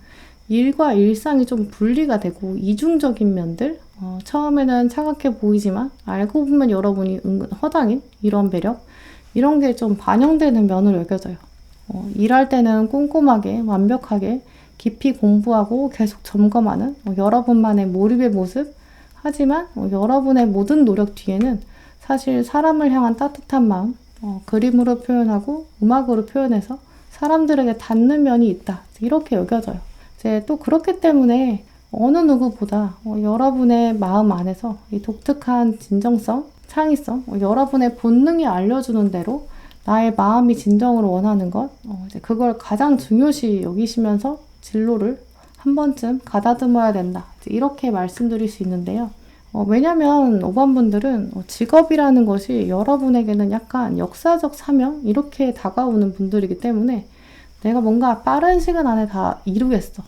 일과 일상이 좀 분리가 되고 이중적인 면들, 처음에는 차갑게 보이지만 알고 보면 여러분이 은근 허당인 이런 매력, 이런 게 좀 반영되는 면으로 여겨져요. 일할 때는 꼼꼼하게 완벽하게 깊이 공부하고 계속 점검하는 여러분만의 몰입의 모습. 하지만 여러분의 모든 노력 뒤에는 사실 사람을 향한 따뜻한 마음, 그림으로 표현하고 음악으로 표현해서 사람들에게 닿는 면이 있다. 이렇게 여겨져요. 이제 또 그렇기 때문에 어느 누구보다 여러분의 마음 안에서 이 독특한 진정성, 창의성, 여러분의 본능이 알려주는 대로 나의 마음이 진정으로 원하는 것, 이제 그걸 가장 중요시 여기시면서 진로를 한 번쯤 가다듬어야 된다. 이렇게 말씀드릴 수 있는데요. 왜냐면 5번 분들은 직업이라는 것이 여러분에게는 약간 역사적 사명 이렇게 다가오는 분들이기 때문에 내가 뭔가 빠른 시간 안에 다 이루겠어.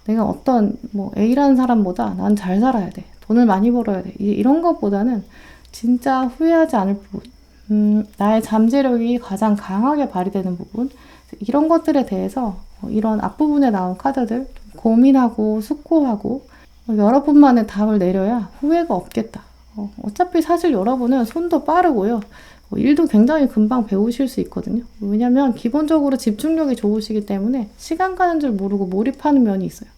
내가 어떤 A라는 사람보다 난 잘 살아야 돼. 돈을 많이 벌어야 돼. 이런 것보다는 진짜 후회하지 않을 부분, 나의 잠재력이 가장 강하게 발휘되는 부분, 이런 것들에 대해서 이런 앞부분에 나온 카드들 고민하고 숙고하고 여러분만의 답을 내려야 후회가 없겠다. 어차피 사실 여러분은 손도 빠르고요. 일도 굉장히 금방 배우실 수 있거든요. 왜냐면 기본적으로 집중력이 좋으시기 때문에 시간 가는 줄 모르고 몰입하는 면이 있어요.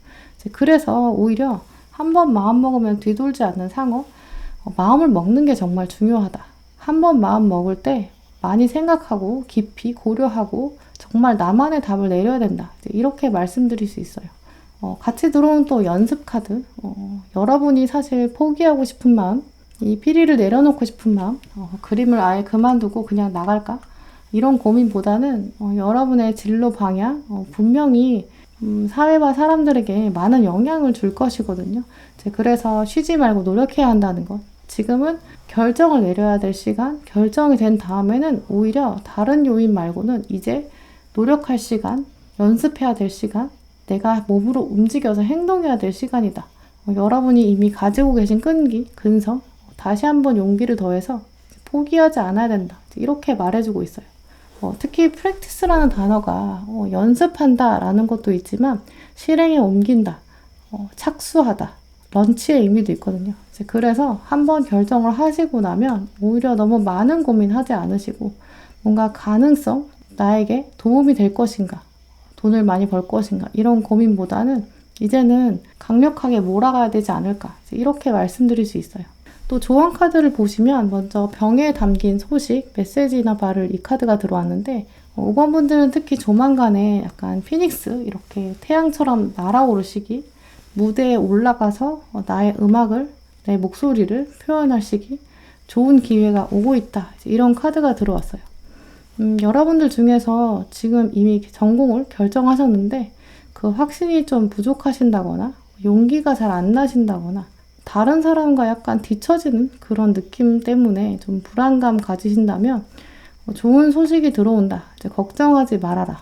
그래서 오히려 한번 마음 먹으면 뒤돌지 않는 상어, 마음을 먹는 게 정말 중요하다. 한번 마음 먹을 때 많이 생각하고 깊이 고려하고 정말 나만의 답을 내려야 된다. 이렇게 말씀드릴 수 있어요. 같이 들어온 또 연습 카드, 여러분이 사실 포기하고 싶은 마음, 이 피리를 내려놓고 싶은 마음, 그림을 아예 그만두고 그냥 나갈까? 이런 고민보다는 여러분의 진로 방향, 분명히 사회와 사람들에게 많은 영향을 줄 것이거든요. 그래서 쉬지 말고 노력해야 한다는 것. 지금은 결정을 내려야 될 시간, 결정이 된 다음에는 오히려 다른 요인 말고는 이제 노력할 시간, 연습해야 될 시간, 내가 몸으로 움직여서 행동해야 될 시간이다. 여러분이 이미 가지고 계신 끈기, 근성, 다시 한번 용기를 더해서 포기하지 않아야 된다. 이렇게 말해주고 있어요. 특히 practice라는 단어가 연습한다 라는 것도 있지만 실행에 옮긴다, 착수하다, 런치의 의미도 있거든요. 그래서 한번 결정을 하시고 나면 오히려 너무 많은 고민하지 않으시고 뭔가 가능성, 나에게 도움이 될 것인가, 돈을 많이 벌 것인가 이런 고민보다는 이제는 강력하게 몰아가야 되지 않을까 이렇게 말씀드릴 수 있어요. 또 조언 카드를 보시면 먼저 병에 담긴 소식, 메시지나 바를 이 카드가 들어왔는데 5번 분들은 특히 조만간에 약간 피닉스 이렇게 태양처럼 날아오르시기, 무대에 올라가서 나의 음악을, 내 목소리를 표현할 시기, 좋은 기회가 오고 있다. 이런 카드가 들어왔어요. 여러분들 중에서 지금 이미 전공을 결정하셨는데 그 확신이 좀 부족하신다거나 용기가 잘 안 나신다거나 다른 사람과 약간 뒤처지는 그런 느낌 때문에 좀 불안감 가지신다면 좋은 소식이 들어온다. 이제 걱정하지 말아라.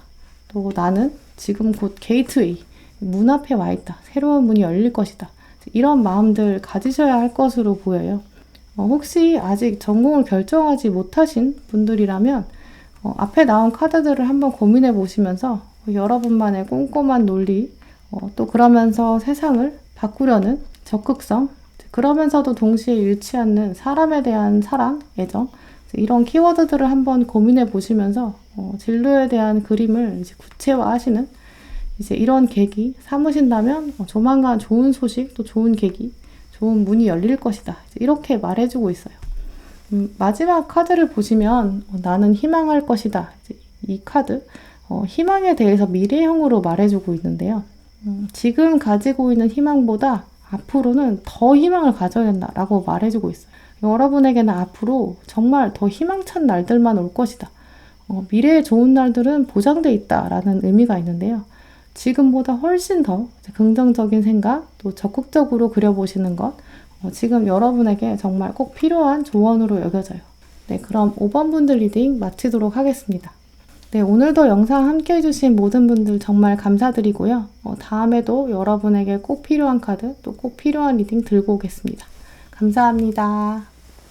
또 나는 지금 곧 게이트웨이, 문 앞에 와 있다. 새로운 문이 열릴 것이다. 이런 마음들 가지셔야 할 것으로 보여요. 혹시 아직 전공을 결정하지 못하신 분들이라면 앞에 나온 카드들을 한번 고민해 보시면서 여러분만의 꼼꼼한 논리, 또 그러면서 세상을 바꾸려는 적극성, 그러면서도 동시에 잃지 않는 사람에 대한 사랑, 애정, 이런 키워드들을 한번 고민해 보시면서 진로에 대한 그림을 이제 구체화하시는 이제 이런 계기 삼으신다면 조만간 좋은 소식, 또 좋은 계기, 좋은 문이 열릴 것이다. 이렇게 말해주고 있어요. 마지막 카드를 보시면 나는 희망할 것이다. 이 카드, 희망에 대해서 미래형으로 말해주고 있는데요. 지금 가지고 있는 희망보다 앞으로는 더 희망을 가져야 된다라고 말해주고 있어요. 여러분에게는 앞으로 정말 더 희망찬 날들만 올 것이다. 미래의 좋은 날들은 보장돼 있다라는 의미가 있는데요. 지금보다 훨씬 더 긍정적인 생각, 또 적극적으로 그려보시는 것, 지금 여러분에게 정말 꼭 필요한 조언으로 여겨져요. 네, 그럼 5번 분들 리딩 마치도록 하겠습니다. 네, 오늘도 영상 함께 해주신 모든 분들 정말 감사드리고요. 다음에도 여러분에게 꼭 필요한 카드, 또 꼭 필요한 리딩 들고 오겠습니다. 감사합니다.